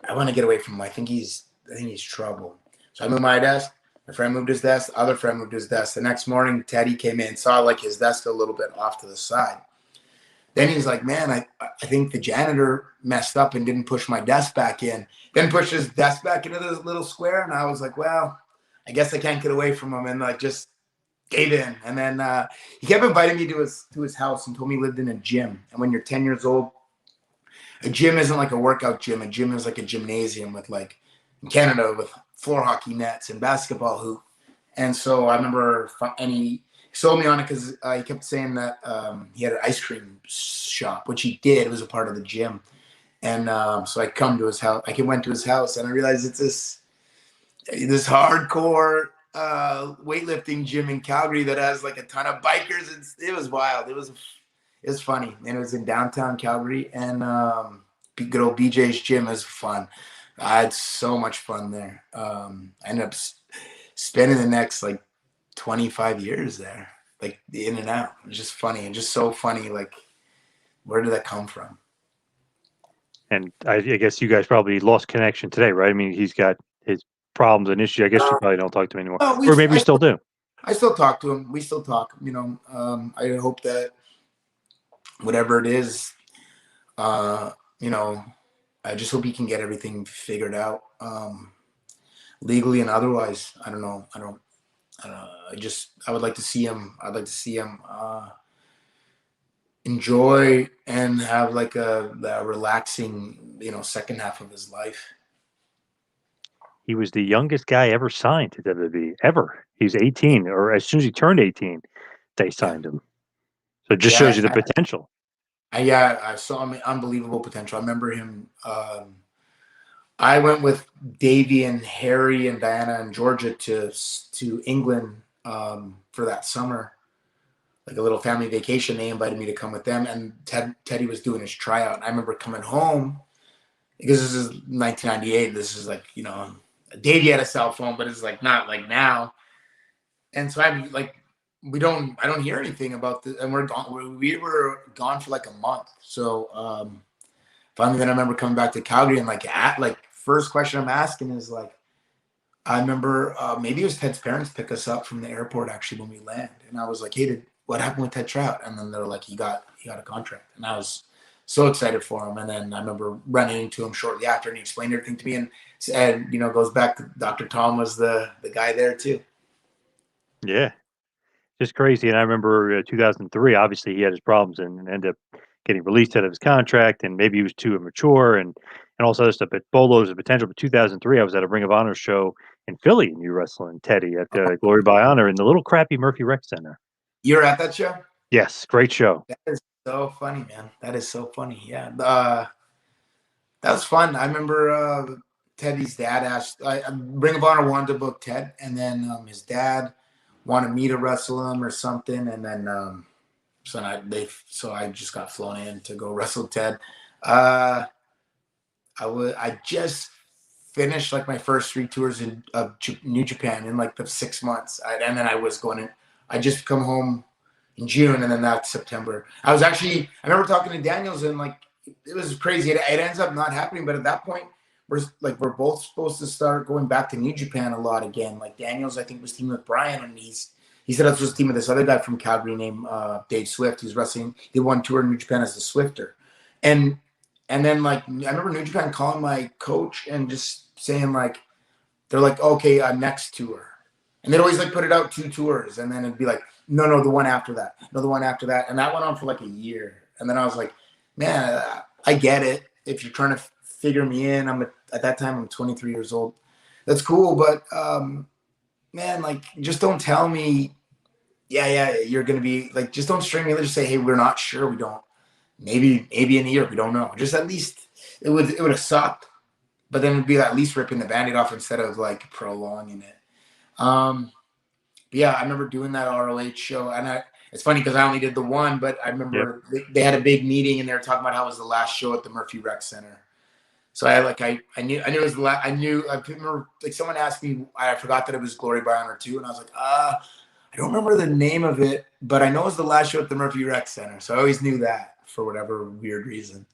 I want to get away from him. I think he's trouble." So I moved my desk. My friend moved his desk. The other friend moved his desk. The next morning, Teddy came in, saw like his desk a little bit off to the side. Then he's like, "Man, I think the janitor messed up and didn't push my desk back in." Then pushed his desk back into this little square, and I was like, "Well, I guess I can't get away from him," and like just gave in. And then he kept inviting me to his house and told me he lived in a gym. And when you're 10 years old, a gym isn't like a workout gym. A gym is like a gymnasium with like in Canada with floor hockey nets and basketball hoop. And so I remember, and he sold me on it because he kept saying that he had an ice cream shop, which he did. It was a part of the gym. And so I come to his house. I went to his house, and I realized it's this hardcore weightlifting gym in Calgary that has like a ton of bikers. It was wild. It was funny, and it was in downtown Calgary. And good old BJ's gym is fun. I had so much fun there. I ended up spending the next like 25 years there, like the in and out. It was just funny, and just so funny. Like, where did that come from? And I guess you guys probably lost connection today, right? I mean, he's got his problems and issues. I guess you probably don't talk to him anymore, or maybe you still do. I still talk to him. We still talk. I hope that whatever it is, you know, I just hope he can get everything figured out, legally and otherwise. I don't know. I would like to see him. I'd like to see him enjoy and have like a relaxing, second half of his life. He was the youngest guy ever signed to WWE ever. He's 18, or as soon as he turned 18, they signed him. So it just shows you the potential. I saw him, unbelievable potential. I remember him. I went with Davey and Harry and Diana and Georgia to England for that summer, like a little family vacation. They invited me to come with them, and Teddy was doing his tryout. And I remember coming home because this is 1998. This is like, Davey had a cell phone, but it's like not like now. And so I'm like, I don't hear anything about this, and we're gone. We were gone for like a month. So finally, then I remember coming back to Calgary and like first question I'm asking is like, I remember maybe it was Ted's parents pick us up from the airport actually when we land, and I was like, "Hey, what happened with Ted Trout?" And then they're like, he got a contract," and I was so excited for him. And then I remember running into him shortly after, and he explained everything to me, and said, goes back to Dr. Tom was the guy there too. Yeah, just crazy. And I remember 2003. Obviously, he had his problems and ended up getting released out of his contract, and maybe he was too immature and all this other stuff. But Bolo's potential. But 2003, I was at a Ring of Honor show in Philly, and you wrestling Teddy at Glory by Honor in the little crappy Murphy Rec Center. You were at that show? Yes, great show. That is so funny, man. That is so funny. Yeah. That was fun. I remember Teddy's dad asked, Ring of Honor wanted to book Ted, and then his dad wanted me to wrestle him or something, and then so I just got flown in to go wrestle Ted. I just finished like my first 3 tours of New Japan in like the 6 months, and then I was going in. I just come home in June, and then that's September. I remember talking to Daniels, and like it was crazy. It ends up not happening, but at that point, we're both supposed to start going back to New Japan a lot again. Like Daniels, I think was teaming with Brian, and he said I was supposed to team with this other guy from Calgary named Dave Swift, who's wrestling. He won tour in New Japan as the Swifter, and then like I remember New Japan calling my coach and just saying like they're like, okay, next tour. And they'd always like put it out 2 tours, and then it'd be like, no, the one after that. No, the one after that. And that went on for like a year. And then I was like, man, I get it. If you're trying to figure me in, at that time I'm 23 years old. That's cool, but man, like just don't tell me, yeah, you're gonna be like, just don't string me. Let's just say, hey, we're not sure. We don't. Maybe in a year, we don't know. Just at least it would have sucked, but then it'd be at least ripping the Band-Aid off instead of like prolonging it. Yeah, I remember doing that ROH show, and it's funny because I only did the one, but I remember they had a big meeting and they were talking about how it was the last show at the Murphy Rec Center. So I knew it was the last. I remember like someone asked me, I forgot that it was Glory by Honor 2, and I was like, I don't remember the name of it, but I know it was the last show at the Murphy Rec Center. So I always knew that for whatever weird reason.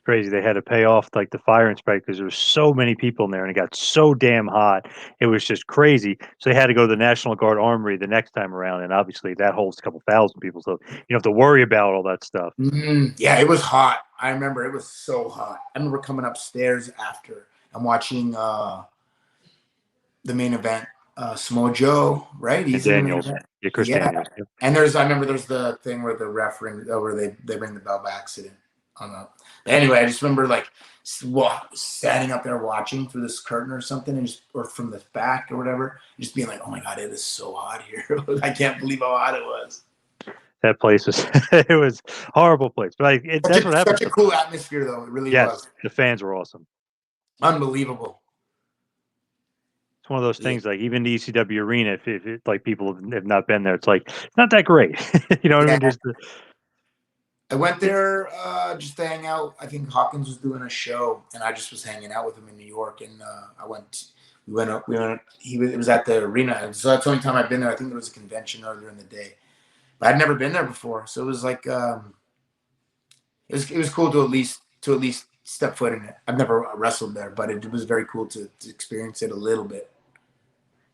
Crazy. They had to pay off like the fire inspector because there was so many people in there and it got so damn hot. It was just crazy. So they had to go to the National Guard Armory the next time around, and obviously that holds a couple thousand people. So you don't have to worry about all that stuff. Yeah, it was hot. I remember it was so hot. I remember coming upstairs after and watching the main event. Samoa Joe, right? He's in Daniels. Yeah, Chris Daniels. Yeah. And I remember there's the thing where the referee, where they ring the bell by accident. Anyway, I just remember like standing up there watching through this curtain or something, or from the back or whatever, just being like, "Oh my god, it is so hot here! I can't believe how hot it was." That place was it was a horrible place, but that's what happened. Such a cool atmosphere, though. It really was. The fans were awesome, unbelievable. It's one of those things, like even the ECW arena, if like people have not been there, it's like it's not that great. You know what I mean? I went there just to hang out. I think Hawkins was doing a show, and I just was hanging out with him in New York. And we went up. It was at the arena, so that's the only time I've been there. I think there was a convention earlier in the day, but I'd never been there before, so it was like it was cool to at least step foot in it. I've never wrestled there, but it was very cool to experience it a little bit.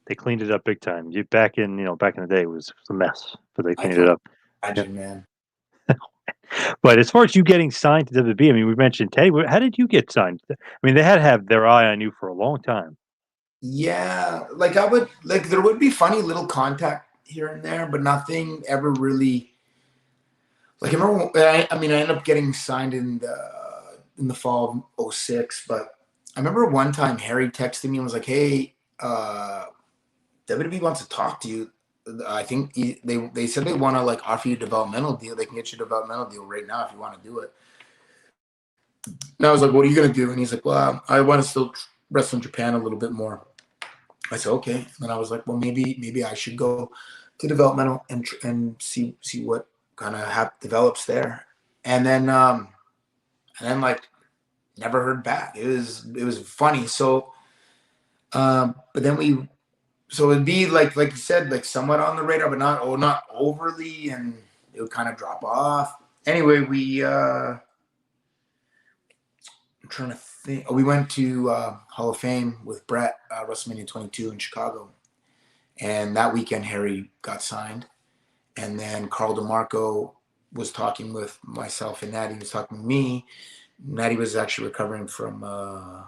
They cleaned it up big time. Back in the day, it was a mess, but they cleaned it up. Imagine, man. But as far as you getting signed to WWE, I mean, we mentioned Teddy. How did you get signed? I mean, they had to have their eye on you for a long time. Yeah, there would be funny little contact here and there, but nothing ever really. Like I remember, I ended up getting signed in the fall of 06, but I remember one time Harry texted me and was like, "Hey, WWE wants to talk to you. I think they said they want to like offer you a developmental deal. They can get you a developmental deal right now if you want to do it." And I was like, "What are you gonna do?" And he's like, "Well, I want to still wrestle in Japan a little bit more." I said, "Okay." And then I was like, "Well, maybe I should go to developmental and see what kind of develops there." And then like never heard back. It was funny. So, but then so it'd be like you said, like somewhat on the radar, but not overly, and it would kind of drop off. Anyway, I'm trying to think. Oh, we went to Hall of Fame with Brett, WrestleMania 22 in Chicago. And that weekend, Harry got signed. And then Carl DeMarco was talking with myself and Natty. He was talking to me. Natty was actually recovering from,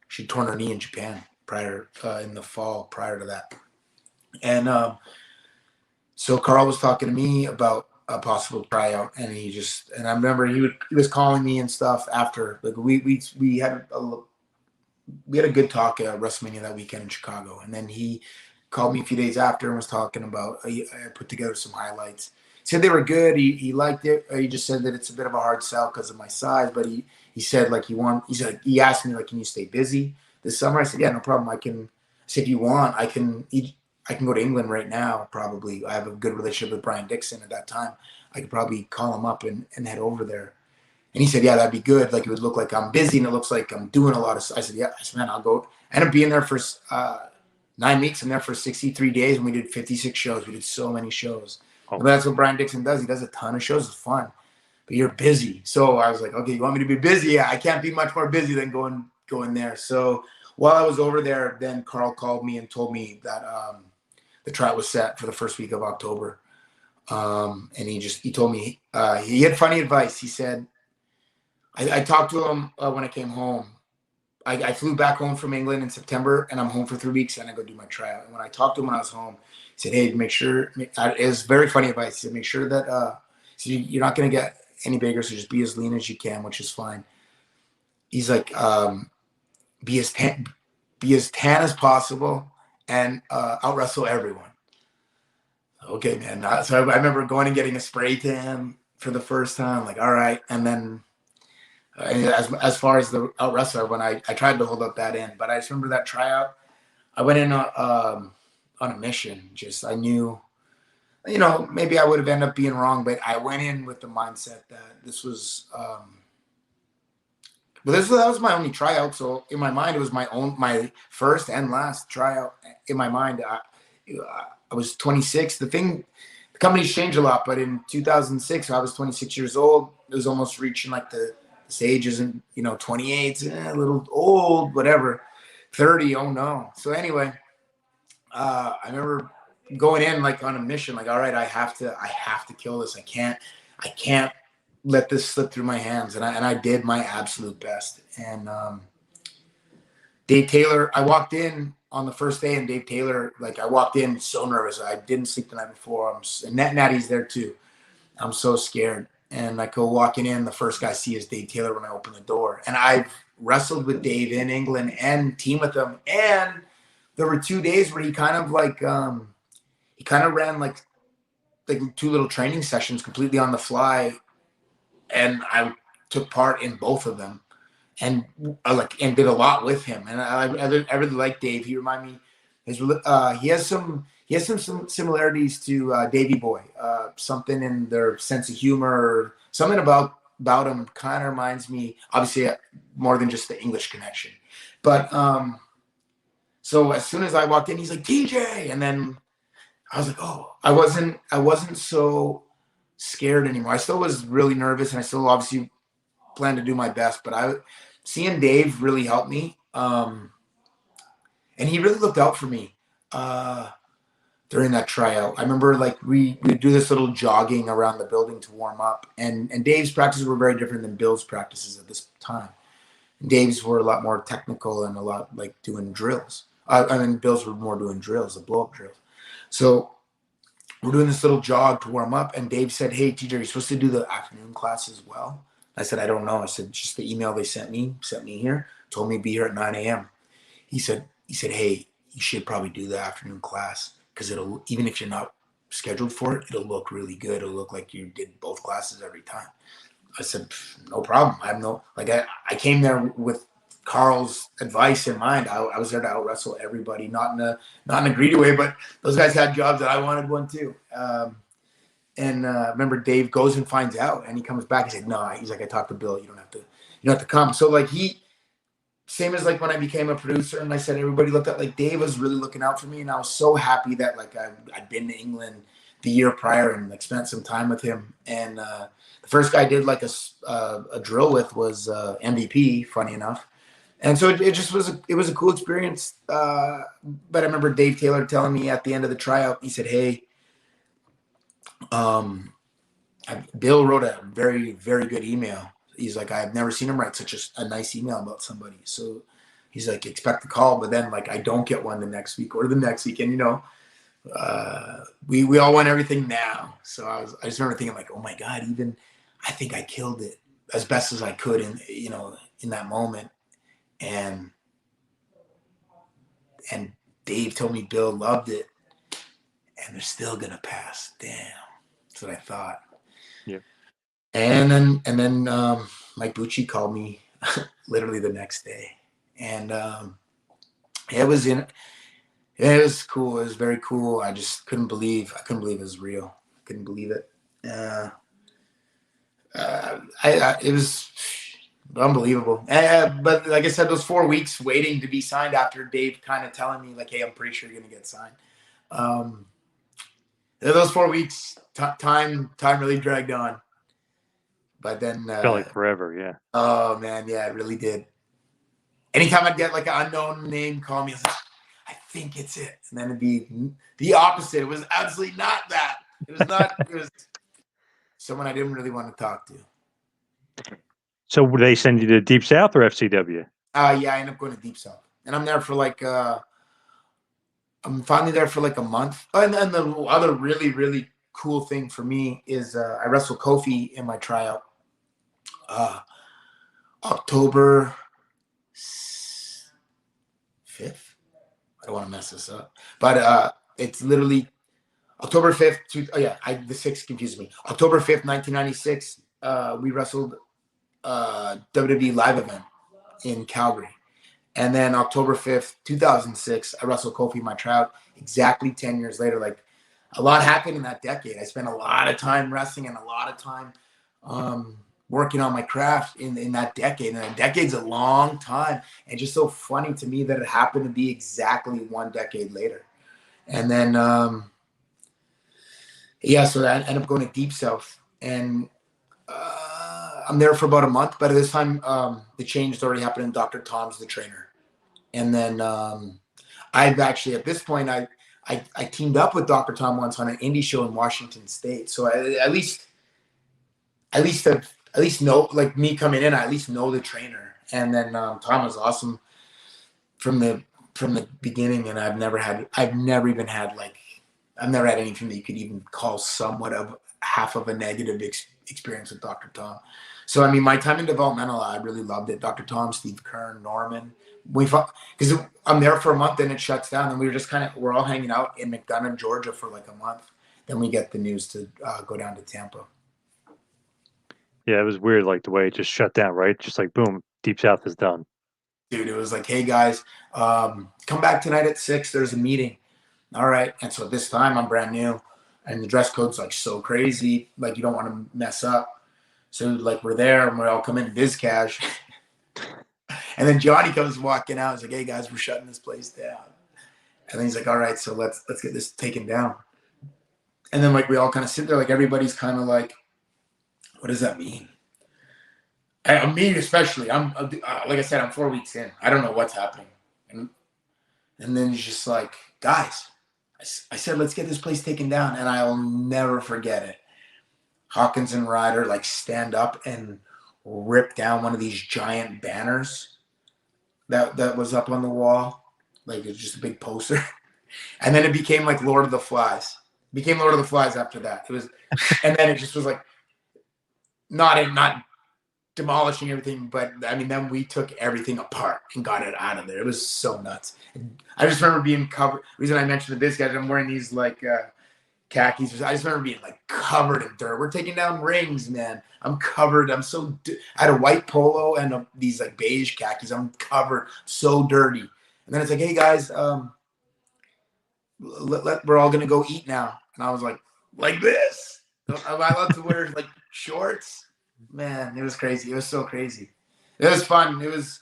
she torn her knee in Japan prior, in the fall prior to that. And so Carl was talking to me about a possible tryout, and and I remember he was calling me and stuff after, like we had a good talk at WrestleMania that weekend in Chicago, and then he called me a few days after and was talking about, I put together some highlights. He said they were good. He liked it. He just said that it's a bit of a hard sell because of my size, but he said like he asked me like, can you stay busy this summer? I said, yeah, no problem. I said, if you want, I can go to England right now. Probably I have a good relationship with Brian Dixon at that time. I could probably call him up and head over there. And he said, yeah, that'd be good. Like, it would look like I'm busy and it looks like I'm doing a lot of. I said, yeah. I said, man, I'll go. I ended up being there for 9 weeks. I'm there for 63 days, and we did 56 shows. We did so many shows. Oh. And that's what Brian Dixon does. He does a ton of shows. It's fun, but you're busy. So I was like, okay, you want me to be busy? Yeah, I can't be much more busy than going there. So while I was over there, then Carl called me and told me that the tryout was set for the first week of October. And he told me he had funny advice. He said, I talked to him when I came home. I flew back home from England in September, and I'm home for 3 weeks, and I go do my tryout. And when I talked to him when I was home, he said, hey, make sure, it was very funny advice. He said, make sure that so you're not going to get any bigger, so just be as lean as you can, which is fine. He's like, be as tan as possible and out wrestle everyone. Okay, man. So I remember going and getting a spray tan for the first time, like, all right. And then as far as the out wrestler, when I tried to hold up that end, but I just remember that tryout. I went in on a mission. Just, I knew, maybe I would have ended up being wrong, but I went in with the mindset that this was, that was my only tryout. So in my mind, it was my first and last tryout. In my mind, I was 26. The company's changed a lot, but in 2006, I was 26 years old. It was almost reaching like this age isn't, 28, a little old, whatever. 30, oh no. So anyway, I remember going in like on a mission, like, all right, I have to kill this. I can't let this slip through my hands. And I did my absolute best. And Dave Taylor, I walked in on the first day, and Dave Taylor, like, I walked in so nervous. I didn't sleep the night before. And Natty's there too. I'm so scared. And I go walking in, the first guy I see is Dave Taylor when I open the door. And I've wrestled with Dave in England and teamed with him. And there were 2 days where he kind of like, he kind of ran like 2 little training sessions completely on the fly. And I took part in both of them, and did a lot with him. And I really like Dave. He reminded me, he has some similarities to Davey Boy. Something in their sense of humor, something about him kind of reminds me, obviously, more than just the English connection. But so as soon as I walked in, he's like, TJ, and then I was like, oh, I wasn't so scared anymore. I still was really nervous, and I still obviously planned to do my best. But seeing Dave really helped me, and he really looked out for me during that tryout. I remember like we do this little jogging around the building to warm up, and Dave's practices were very different than Bill's practices at this time. And Dave's were a lot more technical and a lot like doing drills. Bill's were more doing drills, the blow-up drills. So we're doing this little jog to warm up, and Dave said, hey, TJ, you're supposed to do the afternoon class as well? I said, I don't know. I said, just the email they sent me here, told me to be here at 9 a.m. He said, hey, you should probably do the afternoon class, because even if you're not scheduled for it, it'll look really good. It'll look like you did both classes every time. I said, no problem. I came there with Carl's advice in mind. I was there to out wrestle everybody, not in a greedy way, but those guys had jobs that I wanted one too. Remember, Dave goes and finds out, and he comes back. He said, no, he's like, I talked to Bill. You don't have to come. So like same as like when I became a producer, and I said, everybody looked at, like, Dave was really looking out for me. And I was so happy that like I'd been to England, the year prior and like spent some time with him. And the first guy I did like a drill with was MVP, funny enough. And so it just was a cool experience. But I remember Dave Taylor telling me at the end of the tryout, he said, "Hey, Bill wrote a very, very good email." He's like, "I've never seen him write such a nice email about somebody." So he's like, "Expect the call," but then like I don't get one the next week or the next week, and we all want everything now. So I just remember thinking like, oh my God, even I think I killed it as best as I could in that moment. And Dave told me Bill loved it and they're still gonna pass. Damn. That's what I thought. Yeah. And then Mike Bucci called me literally the next day. And it was cool. It was very cool. I just couldn't believe it was real. I couldn't believe it. It was unbelievable. But like I said, those 4 weeks waiting to be signed after Dave kind of telling me like, "Hey, I'm pretty sure you're going to get signed." Those 4 weeks, time really dragged on. But then Felt like forever. Yeah. Oh man, yeah, it really did. Anytime I'd get like an unknown name call me, I was like, "I think it's it," and then it'd be the opposite. It was absolutely not that. It was not. It was someone I didn't really want to talk to. So would they send you to Deep South or FCW? Yeah, I ended up going to Deep South, and I'm there for like I'm finally there for like a month. And then the other really, really cool thing for me is I wrestled Kofi in my tryout. October 5th. I don't want to mess this up, but it's literally October 5th. The 6th confused me. October 5th, 1996. We wrestled WWE live event in Calgary. And then October 5th, 2006, I wrestled Kofi in my tryout. Exactly 10 years later. Like, a lot happened in that decade. I spent a lot of time wrestling and a lot of time working on my craft in that decade. And a decade's a long time. And just so funny to me that it happened to be exactly 1 decade later. And then, so I ended up going to Deep South. And I'm there for about a month. But at this time, the change has already happened and Dr. Tom's the trainer. And then I've actually, at this point, I teamed up with Dr. Tom once on an indie show in Washington State. So I at least know, like me coming in, I at least know the trainer. And then Tom was awesome from the beginning. And I've never had anything that you could even call somewhat of half of a negative experience with Dr. Tom. So, I mean, my time in developmental, I really loved it. Dr. Tom, Steve Kern, Norman. Because I'm there for a month, then it shuts down. And we were just we're all hanging out in McDonough, Georgia for like a month. Then we get the news to go down to Tampa. Yeah, it was weird, like the way it just shut down, right? Just like, boom, Deep South is done. Dude, it was like, "Hey guys, come back tonight at 6. There's a meeting." All right. And so this time I'm brand new and the dress code's like so crazy. Like, you don't want to mess up. So like we're there and we all come in biz cash. And then Johnny comes walking out. He's like, "Hey guys, we're shutting this place down." And then he's like, "All right, so let's get this taken down." And then like we all kind of sit there, like everybody's kind of like, "What does that mean?" And me especially. I'm like I said, I'm 4 weeks in. I don't know what's happening. And then he's just like, "Guys," I said, "let's get this place taken down." And I'll never forget it. Hawkins and Ryder like stand up and rip down one of these giant banners that was up on the wall. Like, it's just a big poster. And then it became like Lord of the Flies. It became Lord of the Flies after that. It was, and then it just was like not demolishing everything, but I mean, then we took everything apart and got it out of there. It was so nuts. I just remember being covered. The reason I mentioned this guy, I'm wearing these like khakis. I just remember being like covered in dirt. We're taking down rings, man. I'm covered. I had a white polo and these like beige khakis. I'm covered, so dirty. And then it's like, "Hey guys, we're all gonna go eat now." And I was like this. Am I allowed to wear like shorts? Man, it was crazy. It was so crazy. It was fun. It was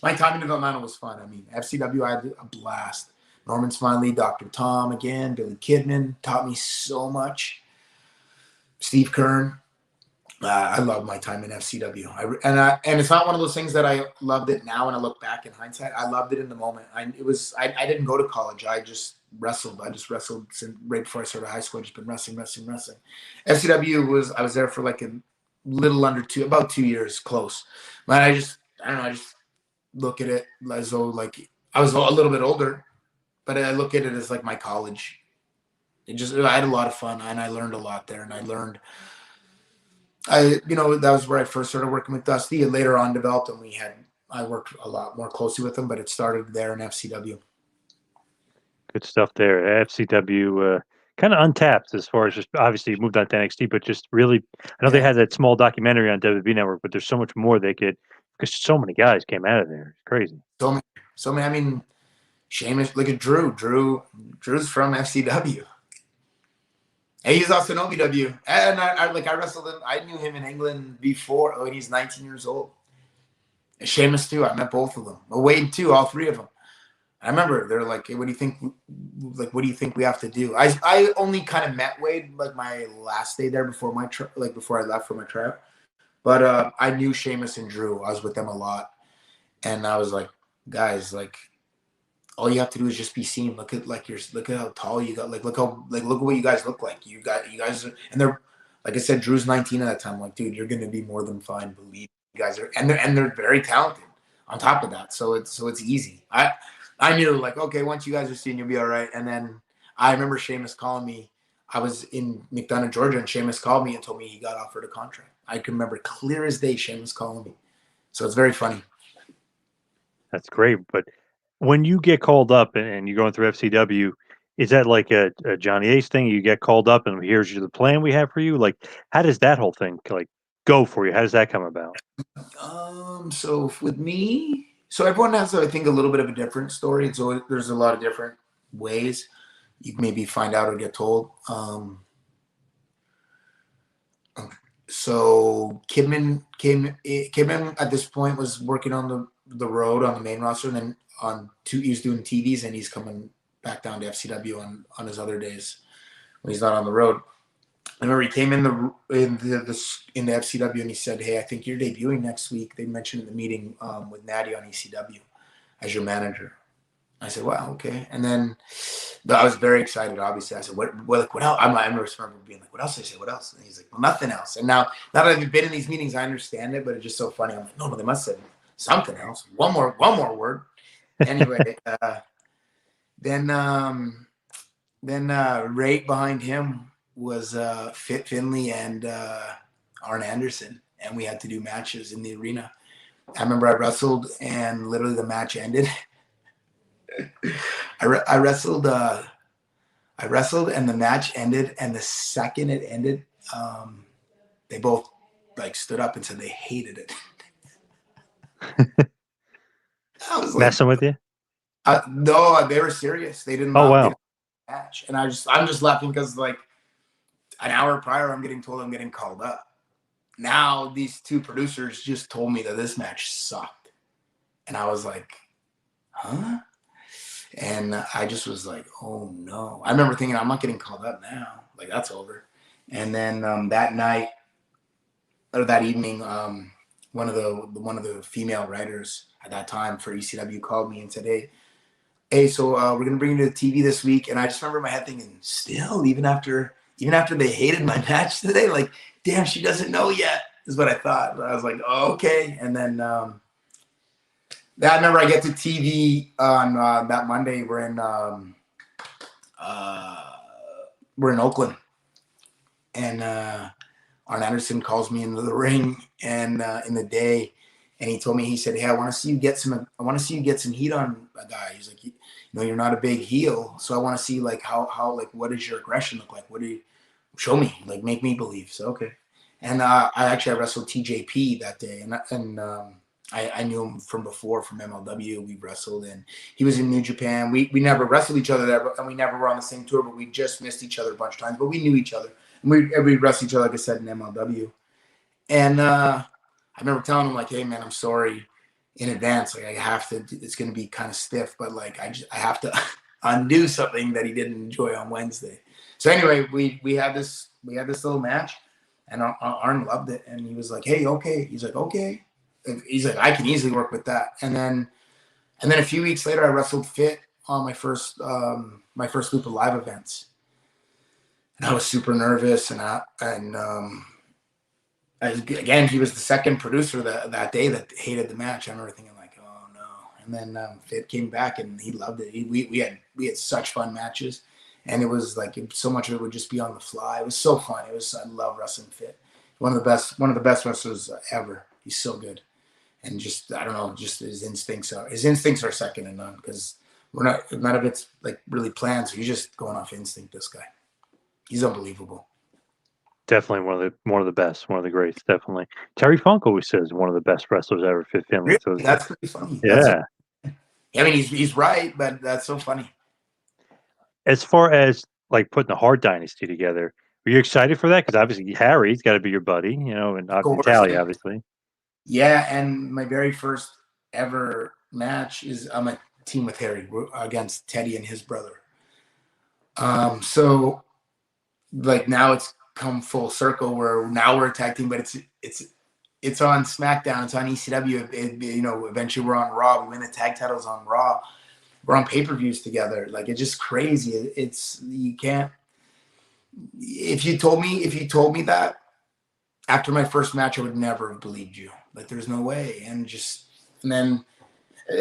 my time in developmental was fun. I mean, FCW, I had a blast. Norman Smiley, Dr. Tom again, Billy Kidman taught me so much. Steve Kern. I love my time in FCW. And it's not one of those things that I loved it now when I look back in hindsight. I loved it in the moment. I didn't go to college. I just wrestled. I just wrestled since right before I started high school. I just been wrestling, wrestling, wrestling. FCW I was there for like a little under about 2 years, close. But I don't know. I just look at it as though like I was a little bit older, but I look at it as like my college. I had a lot of fun and I learned a lot there, and that was where I first started working with Dusty, and later on developed, and I worked a lot more closely with him, but it started there in FCW. Good stuff there. FCW, kind of untapped as far as just obviously moved on to NXT, but just really, I know they Yeah. had that small documentary on WWE Network, but there's so much more they could because so many guys came out of there. It's crazy. So many, I mean, Sheamus, look at Drew. Drew's from FCW. And he's also an OVW. And I wrestled him. I knew him in England before when he's 19 years old. And Sheamus too. I met both of them. Wade too, all three of them. I remember they're like, hey, what do you think? Like, what do you think we have to do? I only kind of met Wade like my last day there before before I left for my tryout. But I knew Sheamus and Drew. I was with them a lot, and I was like, guys, like, all you have to do is just be seen. Look at how tall you got. Like, look at what you guys look like. You guys are, and they're like I said, Drew's 19 at that time. I'm like, dude, you're gonna be more than fine. Believe you guys are, and they're very talented. On top of that, so it's easy. I knew like, okay, once you guys are seen, you'll be all right. And then I remember Sheamus calling me. I was in McDonough, Georgia, and Sheamus called me and told me he got offered a contract. I can remember clear as day Sheamus calling me. So it's very funny. That's great. But when you get called up and you're going through FCW, is that like a Johnny Ace thing? You get called up and here's the plan we have for you. Like, how does that whole thing like go for you? How does that come about? So with me, so everyone has, I think, a little bit of a different story. So there's a lot of different ways you can maybe find out or get told. So Kidman at this point was working on the road on the main roster, and then he's doing TVs, and he's coming back down to FCW on his other days when he's not on the road. I remember he came in the FCW and he said, "Hey, I think you're debuting next week." They mentioned in the meeting with Natty on ECW as your manager. I said, "Wow, okay." And then I was very excited. Obviously, I said, "What else?" I remember being like, "What else?" I said, "What else?" And he's like, "Well, nothing else." And now that I've been in these meetings, I understand it, but it's just so funny. I'm like, "No, they must have said something else. One more word." Anyway, then right behind him was Fit Finley and Arn Anderson, and we had to do matches in the arena. I remember I wrestled, and literally the match ended. I wrestled, and the match ended, and the second it ended, they both like stood up and said they hated it. I was like, Messing with you? no, they were serious. They didn't Oh love the wow. match, and I'm just laughing because like an hour prior, I'm getting told I'm getting called up. Now these two producers just told me that this match sucked, and I was like, huh? And I just was like, oh no. I remember thinking, I'm not getting called up now. Like, that's over. And then that night or that evening, one of the female writers at that time for ECW called me and said, hey, so we're gonna bring you to the TV this week. And I just remember in my head thinking, still, even after they hated my match today, like, damn, she doesn't know yet, is what I thought. But I was like, oh, okay. And then I remember I get to TV on that Monday. We're in Oakland, and Arn Anderson calls me into the ring and in the day, and he told me, he said, "Hey, I want to see you get some heat on a guy." He's like, you're not a big heel, so I want to see like how like what does your aggression look like? What do you show me? Like, make me believe. So okay, and I wrestled TJP that day, and I knew him from before from MLW. We wrestled, and he was in New Japan. We never wrestled each other there, and we never were on the same tour, but we just missed each other a bunch of times. But we knew each other, and we wrestled each other, like I said, in MLW. And I remember telling him like, "Hey man, I'm sorry in advance. Like I have to. It's going to be kind of stiff, but like I have to." undo something that he didn't enjoy on Wednesday. So anyway, we had this little match, and Arn loved it, and he was like, "Hey, okay." He's like, "Okay." He's like, "I can easily work with that." And then a few weeks later, I wrestled Fit on my first loop of live events, and I was super nervous, again, he was the second producer that day that hated the match. I remember thinking like, "Oh no!" And then Fit came back and he loved it. We had such fun matches, and it was like so much of it would just be on the fly. It was so fun. I love wrestling Fit. One of the best wrestlers ever. He's so good, and just I don't know, just his instincts are second to none because none of it's like really planned. So he's just going off instinct. This guy, he's unbelievable. Definitely one of the best, one of the greats. Definitely. Terry Funk always says one of the best wrestlers ever. Fit Finley. Really, So that's pretty funny. yeah. I mean, he's right, but that's so funny. As far as like putting the Hart Dynasty together, were you excited for that? Because obviously Harry's got to be your buddy, and Of course. Natalia, obviously. Yeah, and my very first ever match is I'm a team with Harry against Teddy and his brother. So like now it's come full circle where now we're a tag team, but it's on SmackDown, it's on ECW. Eventually we're on Raw. We win the tag titles on Raw. We're on pay-per-views together. Like it's just crazy. It's you can't. If you told me that after my first match, I would never have believed you. Like there's no way. And then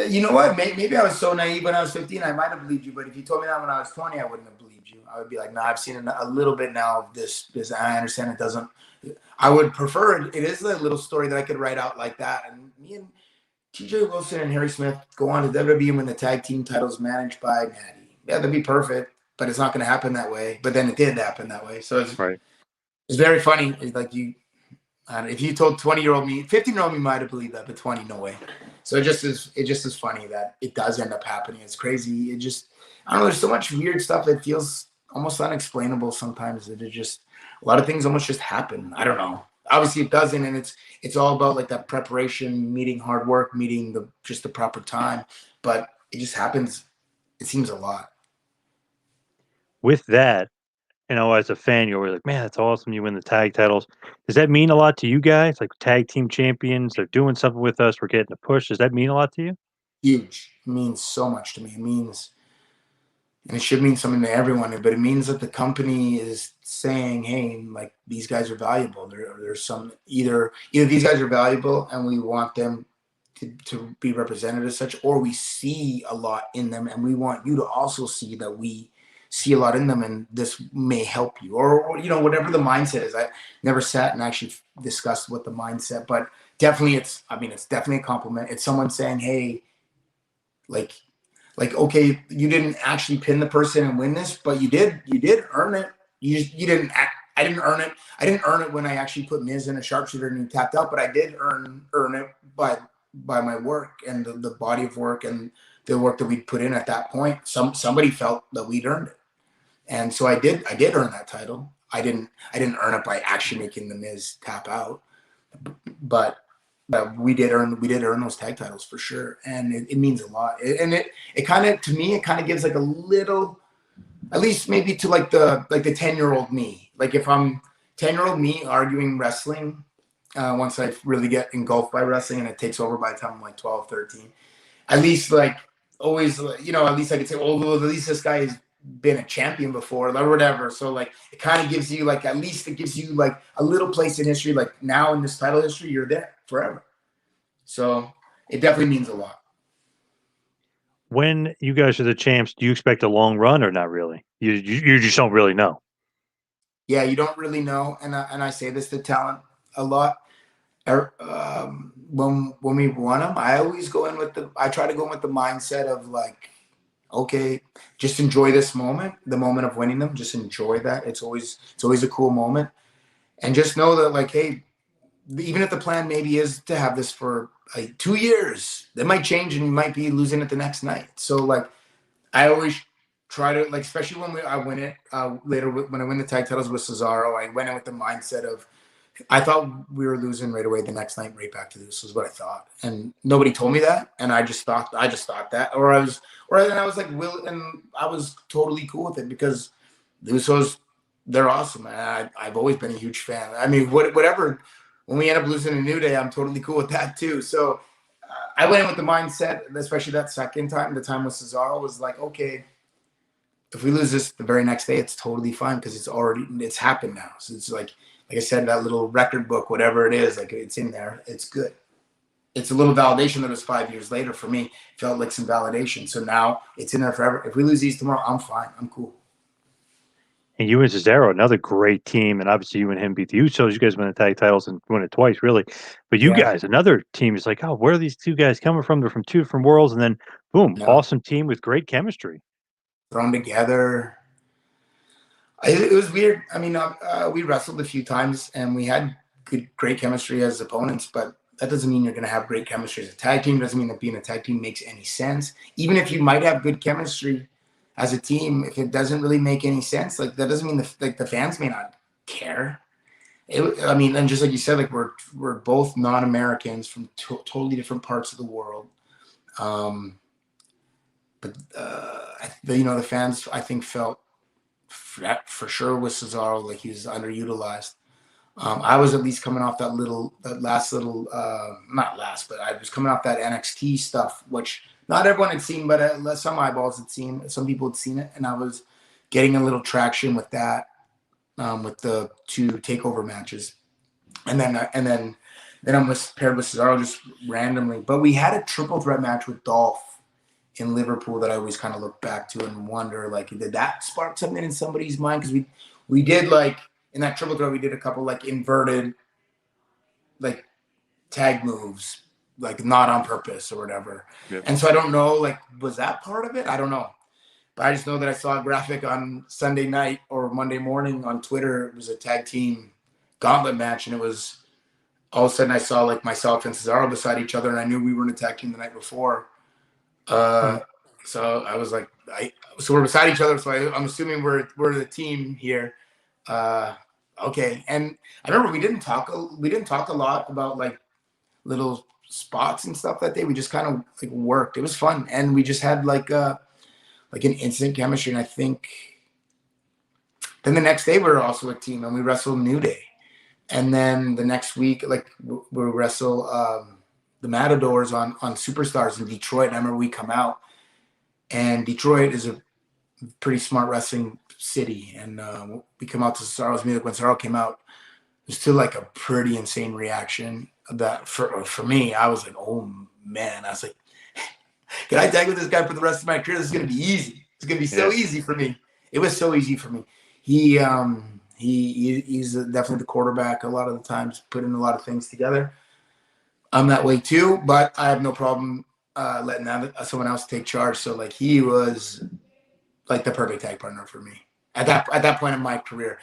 you know what? Maybe I was so naive when I was 15. I might have believed you, but if you told me that when I was 20, I wouldn't have believed you. I would be like, no, I've seen a little bit now of this. I understand it doesn't. I would prefer it. It is a little story that I could write out like that. And me and TJ Wilson and Harry Smith go on to WWE and win the tag team titles managed by Natty. Yeah, that'd be perfect, but it's not going to happen that way. But then it did happen that way. So Right. it's very funny. It's like if you told 20-year-old me, 15-year-old me might have believed that, but 20, no way. So it just is funny that it does end up happening. It's crazy. I don't know. There's so much weird stuff that feels almost unexplainable sometimes. That a lot of things almost just happen. I don't know. Obviously it doesn't, and it's all about like that preparation, meeting hard work, meeting the proper time. But it just happens. It seems a lot. With that, as a fan, you're always like, man, that's awesome. You win the tag titles. Does that mean a lot to you guys? Like tag team champions, they're doing something with us. We're getting a push. Does that mean a lot to you? Huge. It means so much to me. And it should mean something to everyone, but it means that the company is saying, hey, like these guys are valuable. There's some either these guys are valuable and we want them to be represented as such, or we see a lot in them and we want you to also see that we see a lot in them and this may help you, or whatever the mindset is. I never sat and actually discussed what the mindset, but definitely it's definitely a compliment. It's someone saying, hey, like okay, you didn't actually pin the person and win this, but you did earn it. You didn't. I didn't earn it. I didn't earn it when I actually put Miz in a sharpshooter and he tapped out, but I did earn it by my work and the body of work and the work that we'd put in at that point. Somebody felt that we'd earned it, and so I did earn that title. I didn't earn it by actually making the Miz tap out, but we did earn those tag titles for sure, and it means a lot. It kind of, to me, it kind of gives like a little, at least maybe to like the 10-year-old me. Like if I'm 10-year-old me arguing wrestling, once I really get engulfed by wrestling and it takes over by the time I'm like 12, 13, at least like always, at least I could say, oh, well, at least this guy has been a champion before or whatever. So like it kind of gives you like, at least it gives you like a little place in history. Like now in this title history, you're there forever. So it definitely means a lot. When you guys are the champs, do you expect a long run or not really? You just don't really know. Yeah, you don't really know, and I say this to talent a lot. When we won them, I try to go in with the mindset of like, okay, just enjoy this moment, the moment of winning them. Just enjoy that. It's always a cool moment, and just know that like, hey, even if the plan maybe is to have this for like 2 years, that might change and you might be losing it the next night. So like, I always try to like, especially when I win it later when I win the tag titles with Cesaro, I went in with the mindset of I thought we were losing right away the next night, right back to this was what I thought. And nobody told me that. And I just thought that, and I was like, and I was totally cool with it because the Usos, they're awesome. And I've always been a huge fan. I mean, whatever, when we end up losing a New Day, I'm totally cool with that too. So I went in with the mindset, especially that second time, the time with Cesaro, was like, okay, if we lose this the very next day, it's totally fine because it's happened now. So it's like I said, that little record book, whatever it is, like it's in there. It's good. It's a little validation that it was 5 years later for me. Felt like some validation. So now it's in there forever. If we lose these tomorrow, I'm fine. I'm cool. And you and Cesaro, another great team, and obviously you and him beat the Usos. You guys won the tag titles and won it twice, really. But you Yeah. guys, another team is like, oh, where are these two guys coming from? They're from two different worlds, and then boom, No. awesome team with great chemistry. Thrown together. It was weird. I mean, we wrestled a few times and we had great chemistry as opponents, but that doesn't mean you're going to have great chemistry as a tag team. Doesn't mean that being a tag team makes any sense. Even if you might have good chemistry as a team, if it doesn't really make any sense, like that doesn't mean the fans may not care. I mean, and just like you said, like we're both non-Americans from totally different parts of the world. But the fans, I think, felt for sure with Cesaro like he was underutilized. I was at least coming off that last little, not last, but I was coming off that NXT stuff, which not everyone had seen, but some eyeballs had seen, some people had seen it, and I was getting a little traction with that, with the 2 takeover matches, and then I'm paired with Cesaro just randomly. But we had a triple threat match with Dolph in Liverpool that I always kind of look back to and wonder, like, did that spark something in somebody's mind? Because we did, like, in that triple threat, we did a couple like inverted like tag moves, like not on purpose or whatever. Yep. And so I don't know, like, was that part of it? I don't know. But I just know that I saw a graphic on Sunday night or Monday morning on Twitter. It was a tag team gauntlet match, and it was all of a sudden I saw like myself and Cesaro beside each other, and I knew we were in a tag team the night before. So I was like, so we're beside each other. So I'm assuming we're the team here. Okay. And I remember we didn't talk a lot about like little spots and stuff that day. We just kind of like worked. It was fun, and we just had like an instant chemistry. And I think then the next day we were also a team, and we wrestled New Day. And then the next week, like we wrestle the Matadors on Superstars in Detroit. And I remember we come out, and Detroit is a pretty smart wrestling city. And we come out to Cesaro's music. When Cesaro came out, it was still like a pretty insane reaction. That for me, I was like, oh man, I was like, can I tag with this guy for the rest of my career? This is gonna be easy. It's gonna be so easy for me. It was so easy for me. He's definitely the quarterback. A lot of the times, putting a lot of things together. I'm that way too, but I have no problem letting someone else take charge. So like he was like the perfect tag partner for me at that point in my career.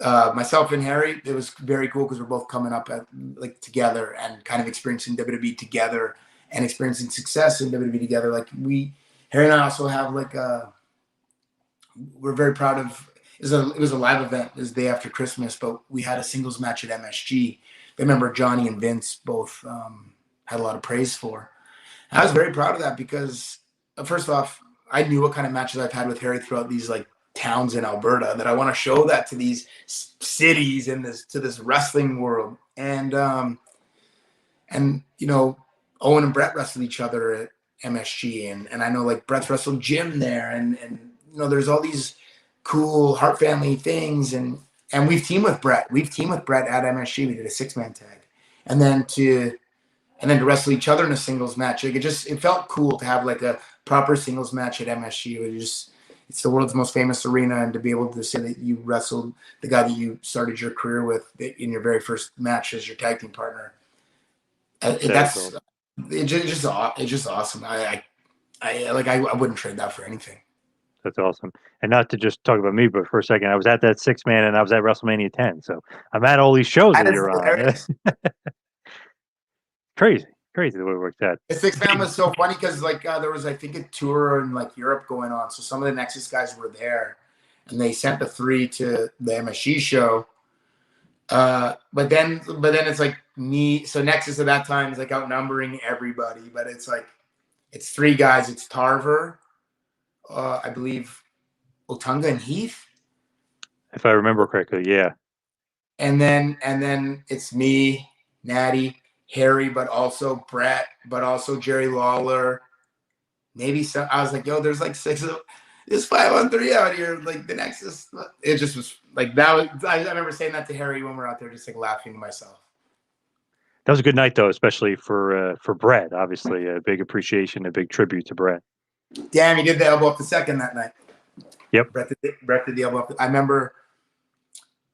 Myself and Harry, it was very cool because we're both coming up together and kind of experiencing WWE together and experiencing success in WWE together. Like Harry and I also have we're very proud of. It was a live event. It was the day after Christmas, but we had a singles match at MSG. I remember Johnny and Vince both had a lot of praise for. I was very proud of that because, first off, I knew what kind of matches I've had with Harry throughout these towns in Alberta, that I want to show that to these cities and to this wrestling world. And Owen and Brett wrestled each other at MSG, and I know Brett's wrestled Jim there, and there's all these cool Hart family things, and we've teamed with Brett. We've teamed with Brett at MSG. We did a 6-man tag, and then to wrestle each other in a singles match. It felt cool to have a proper singles match at MSG. It's the world's most famous arena, and to be able to say that you wrestled the guy that you started your career with in your very first match as your tag team partner, it's just awesome. I wouldn't trade that for anything. That's awesome. And not to just talk about me, but for a second, I was at that 6-man and I was at WrestleMania 10. So I'm at all these shows that you're on. Crazy the way it worked out. The 6-man was so funny because there was, I think, a tour in Europe going on. So some of the Nexus guys were there, and they sent the 3 to the MSG show. But then it's like me. So Nexus at that time is like outnumbering everybody, but it's like it's three guys. It's Tarver, I believe, Otunga and Heath, If I remember correctly, yeah. and then it's me, Natty, Harry, but also Brett, but also Jerry Lawler. Maybe some. I was like, yo, there's like six of. There's 5-on-3 out here. Like the Nexus. It just was like that. I remember saying that to Harry when we were out there, just like laughing to myself. That was a good night though, especially for Brett. Obviously, a big appreciation, a big tribute to Brett. Damn, he did the elbow up the second that night. Yep. Brett did the elbow up. I remember.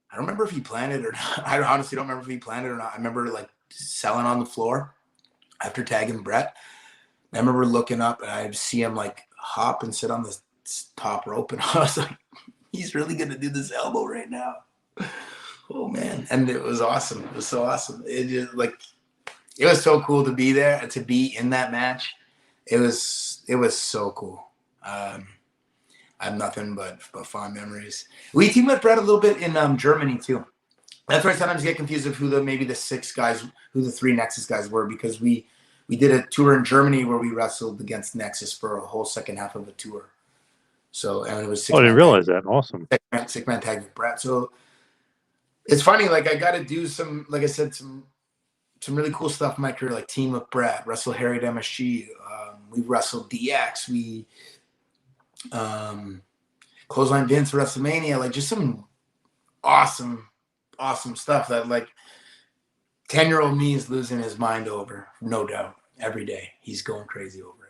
I don't remember if he planned it or not. I honestly don't remember if he planned it or not. I remember like selling on the floor after tagging Brett. I remember looking up and I see him like hop and sit on the top rope, and I was like, he's really gonna do this elbow right now. Oh man. And it was awesome. It was so awesome. It just like it was so cool to be there and to be in that match. It was so cool. I have nothing but fond memories. We teamed with Brett a little bit in Germany too. That's where I sometimes get confused of who maybe the six guys, who the three Nexus guys were, because we did a tour in Germany where we wrestled against Nexus for a whole second half of a tour. So, and it was Oh, I didn't realize that. Awesome. six man tag with Brett. So it's funny, like I got to do some, like I said, some really cool stuff in my career, like team with Brett, wrestle Harry at MSG. We wrestled DX. We clothesline Vince at WrestleMania. Like just some awesome stuff that like 10-year-old me is losing his mind over, no doubt. Every day he's going crazy over it.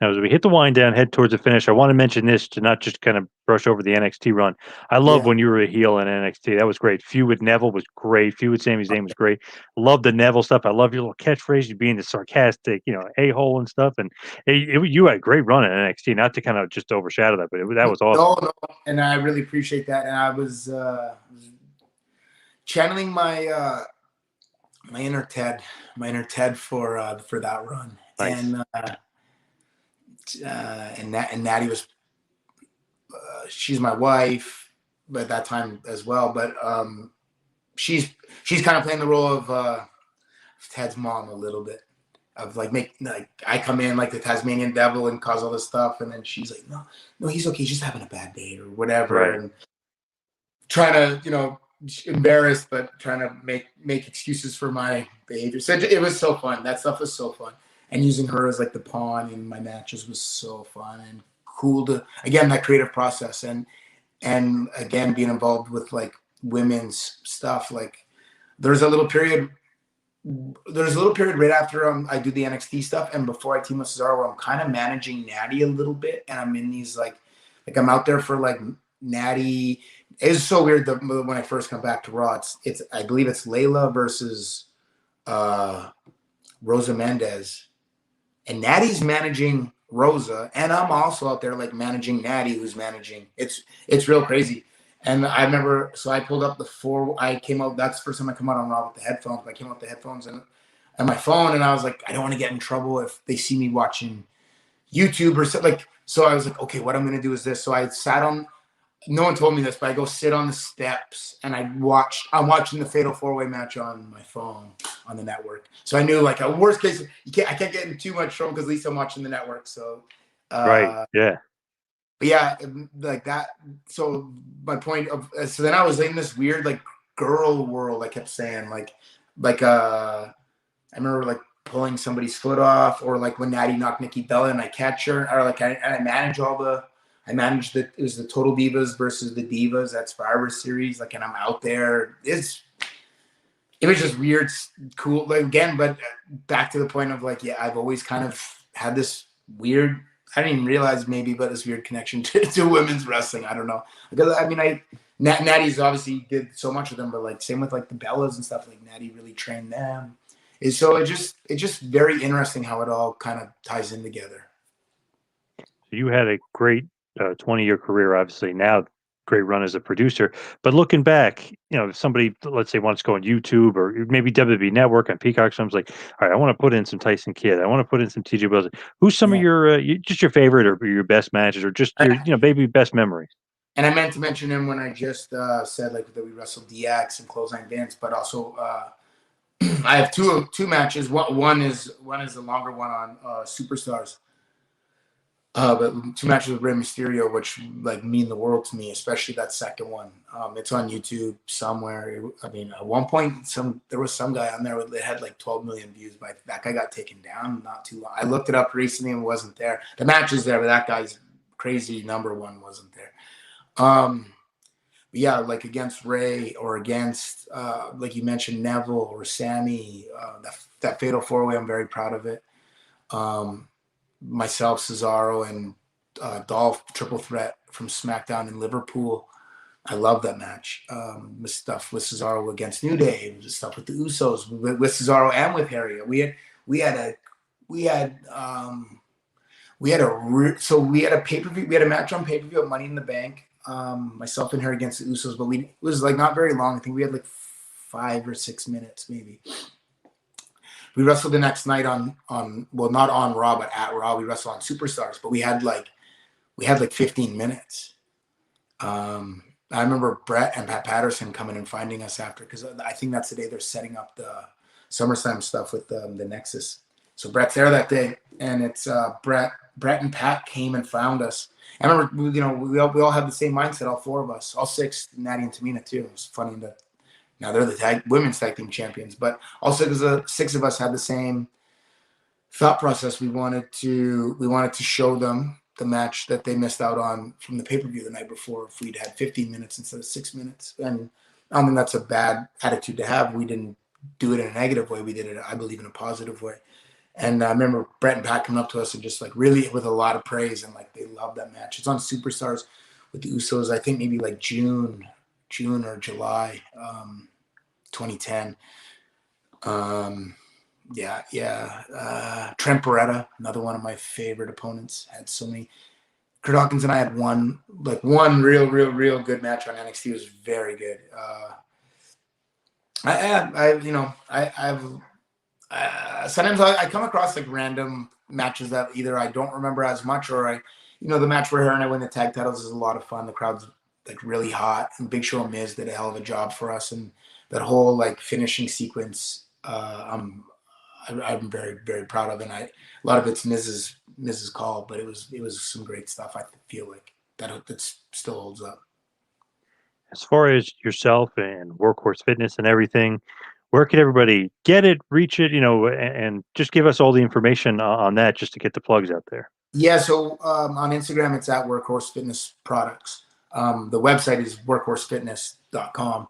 Now, as we hit the wind down, head towards the finish, I want to mention this to not just kind of brush over the NXT run. I love when you were a heel in NXT. That was great. Feud with Neville was great. Feud with Sami Zayn was great. Love the Neville stuff. I love your little catchphrase, you being the sarcastic, a-hole and stuff. And you had a great run at NXT, not to kind of just overshadow that, but that was awesome. No, and I really appreciate that. And I was channeling my inner Ted, for that run. Nice. And Natty was she's my wife at that time as well, but she's kind of playing the role of Ted's mom a little bit, of like I come in like the Tasmanian devil and cause all this stuff, and then she's like, no, he's okay, he's just having a bad day or whatever, right. And trying to embarrassed, but trying to make excuses for my behavior. So it was so fun. That stuff was so fun. And using her as like the pawn in my matches was so fun and cool to, again, that creative process. And again, being involved with like women's stuff. Like there's a little period right after I do the NXT stuff and before I team with Cesaro where I'm kind of managing Natty a little bit. And I'm in these like I'm out there for like Natty. It's so weird that when I first come back to Raw, it's I believe it's Layla versus Rosa Mendez. And Natty's managing Rosa, and I'm also out there like managing Natty, who's managing. It's real crazy. And I remember, so I pulled up I came out, that's the first time I come out on Raw with the headphones. I came out with the headphones and my phone, and I was like, I don't want to get in trouble if they see me watching YouTube or something. So I was like, okay, what I'm going to do is this. So I sat on, no one told me this, but I go sit on the steps and I'm watching the Fatal 4-Way match on my phone on the network. So I knew like a worst case, I can't get in too much trouble because at least I'm watching the network. So, right. Yeah. But yeah, like that. So my point so then I was in this weird, like girl world. I kept saying I remember like pulling somebody's foot off or like when Natty knocked Nikki Bella and I catch her or like I managed it was the Total Divas versus the Divas at Survivor Series. Like, and I'm out there. It was just weird, cool. Like again, but back to the point of like, yeah, I've always kind of had this weird, I didn't even realize maybe, but this weird connection to women's wrestling. I don't know. Because I mean, Natty's obviously did so much with them, but like same with like the Bellas and stuff, like Natty really trained them. So it's just very interesting how it all kind of ties in together. You had a great 20-year career, obviously. Now, great run as a producer. But looking back, if somebody, let's say, wants to go on YouTube or maybe WWE Network on Peacock, someone's like, all right, I want to put in some Tyson Kidd. I want to put in some TJ Wilson. Who's some of your just your favorite or your best matches or just your maybe best memories? And I meant to mention him when I just said like that we wrestled DX and Clothesline Dance, but also I have two matches. One is the longer one on Superstars. But two matches with Rey Mysterio, which like mean the world to me, especially that second one. It's on YouTube somewhere. I mean, at one point, there was some guy on there that had like 12 million views, but that guy got taken down not too long. I looked it up recently and wasn't there. The match is there, but that guy's crazy number one wasn't there. But yeah, like against Ray or against like you mentioned Neville or Sammy, that Fatal 4-Way, I'm very proud of it. Myself, Cesaro, and Dolph triple threat from SmackDown in Liverpool. I love that match. The stuff with Cesaro against New Day, the stuff with the Usos, with Cesaro and with Harry. We had a pay-per-view. We had a match on pay-per-view at Money in the Bank. Myself and her against the Usos, but it was like not very long. I think we had like 5 or 6 minutes maybe. We wrestled the next night on well, not on Raw, but at Raw. We wrestled on Superstars, but we had like 15 minutes. I remember Brett and Pat Patterson coming and finding us after, because I think that's the day they're setting up the SummerSlam stuff with the Nexus. So Brett's there that day, and it's Brett and Pat came and found us. I remember, you know, we all had the same mindset, all 4 of us, all 6, Natty and Tamina too. It was funny that now they're the women's tag team champions, but also because the 6 of us had the same thought process. We wanted to show them the match that they missed out on from the pay-per-view the night before if we'd had 15 minutes instead of 6 minutes. And I don't think that's a bad attitude to have. We didn't do it in a negative way. We did it, I believe, in a positive way. And I remember Brett and Pat coming up to us and just like really with a lot of praise, and like they love that match. It's on Superstars with the Usos, I think maybe like June or July 2010. Trent Beretta, another one of my favorite opponents, had so many. Kurt Hawkins and I had one real good match on NXT. It was very good. Sometimes I come across like random matches that either I don't remember as much, or the match where her and I win the tag titles is a lot of fun. The crowd's like really hot, and Big Show and Miz did a hell of a job for us, and that whole like finishing sequence, I'm very, very proud of, and a lot of it's Miz's call, but it was some great stuff. I feel like that still holds up. As far as yourself and Workhorse Fitness and everything, where could everybody get it, reach it, and just give us all the information on that, just to get the plugs out there? Yeah, so on Instagram, it's at Workhorse Fitness Products. The website is workhorsefitness.com.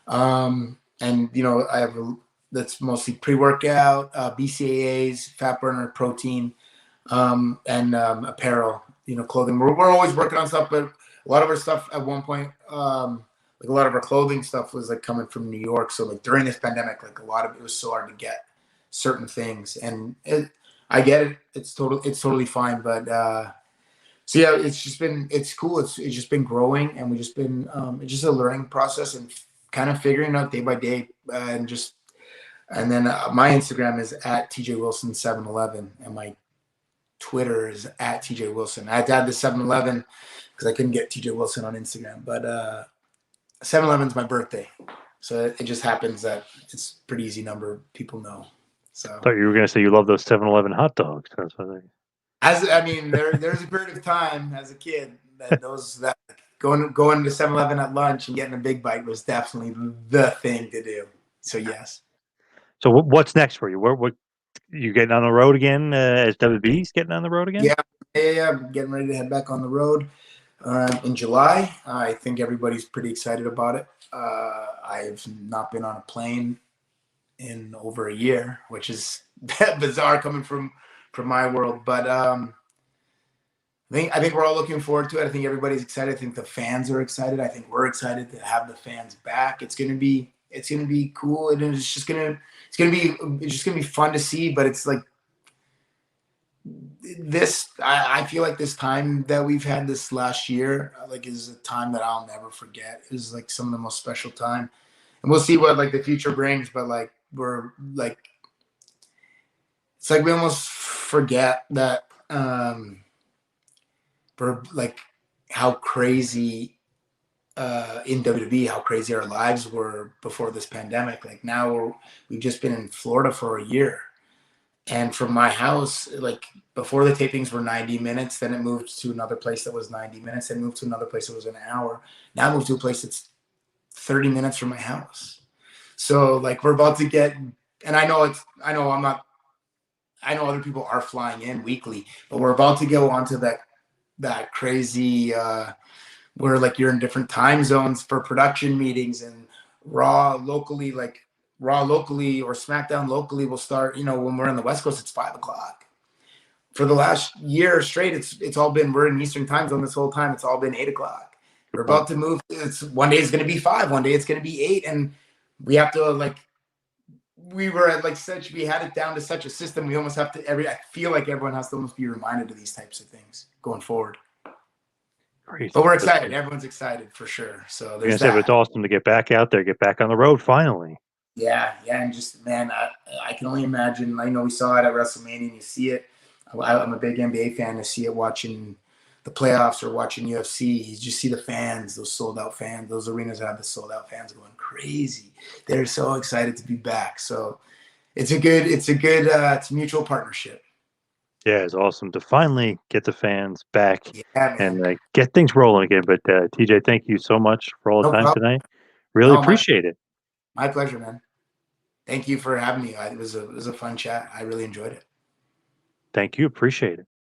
And, I have that's mostly pre-workout, BCAAs, fat burner, protein, and apparel, clothing. We're always working on stuff, but a lot of our stuff at one point, like a lot of our clothing stuff was like coming from New York. So like during this pandemic, like a lot of it was so hard to get certain things, and I get it. It's totally fine. But so yeah, it's cool. It's just been growing, and we just been it's just a learning process and kind of figuring out day by day, and then my Instagram is at TJ Wilson 711, and my Twitter is at TJ Wilson. I had to add the 711 because I couldn't get TJ Wilson on Instagram, but 711 is my birthday, so it just happens that it's a pretty easy number people know. So I thought you were going to say you love those 7-Eleven hot dogs. That's what there's a period of time as a kid that going to 7-Eleven at lunch and getting a big bite was definitely the thing to do. So yes. So what's next for you? What you getting on the road again? As WWE's getting on the road again? Yeah. I'm getting ready to head back on the road in July. I think everybody's pretty excited about it. I've not been on a plane in over a year, which is bizarre coming from my world, but I think we're all looking forward to it. I think everybody's excited. I think the fans are excited. I think we're excited to have the fans back. It's gonna be cool, and it's just gonna be fun to see. But it's like this. I feel like this time that we've had this last year, like, is a time that I'll never forget. It was like some of the most special time, and we'll see what like the future brings. But like we're like, it's like we almost forget that for like how crazy in WWE how crazy our lives were before this pandemic. Like now we've just been in Florida for a year. And from my house, like before the tapings were 90 minutes, then it moved to another place that was 90 minutes, then moved to another place that was an hour. Now I moved to a place that's 30 minutes from my house. So like we're about to get, and I know other people are flying in weekly, but we're about to go onto that crazy where like you're in different time zones for production meetings, and Raw locally or SmackDown locally will start, when we're in the West Coast, it's 5 o'clock. For the last year straight, it's all been, we're in Eastern time zone this whole time. It's all been 8 o'clock. We're about to move. It's one day it's going to be 5, one day it's going to be 8. And we have to like, we were at like such, we had it down to such a system. We almost have to I feel like everyone has to almost be reminded of these types of things going forward. Crazy. But we're excited. Everyone's excited for sure. So there's that. It's awesome to get back out there, get back on the road finally. Yeah, and just man, I can only imagine. I know we saw it at WrestleMania, and you see it. I'm a big NBA fan. I see it watching the playoffs or watching UFC. You just see the fans, those sold out fans, those arenas that have the sold out fans going crazy. They're so excited to be back. So it's a good, it's a mutual partnership. Yeah, it's awesome to finally get the fans back and man. get things rolling again. But TJ, thank you so much for all the No time problem. tonight. Really No, appreciate it. my pleasure, man. Thank you for having me. It was a fun chat. I really enjoyed it. Thank you. Appreciate it.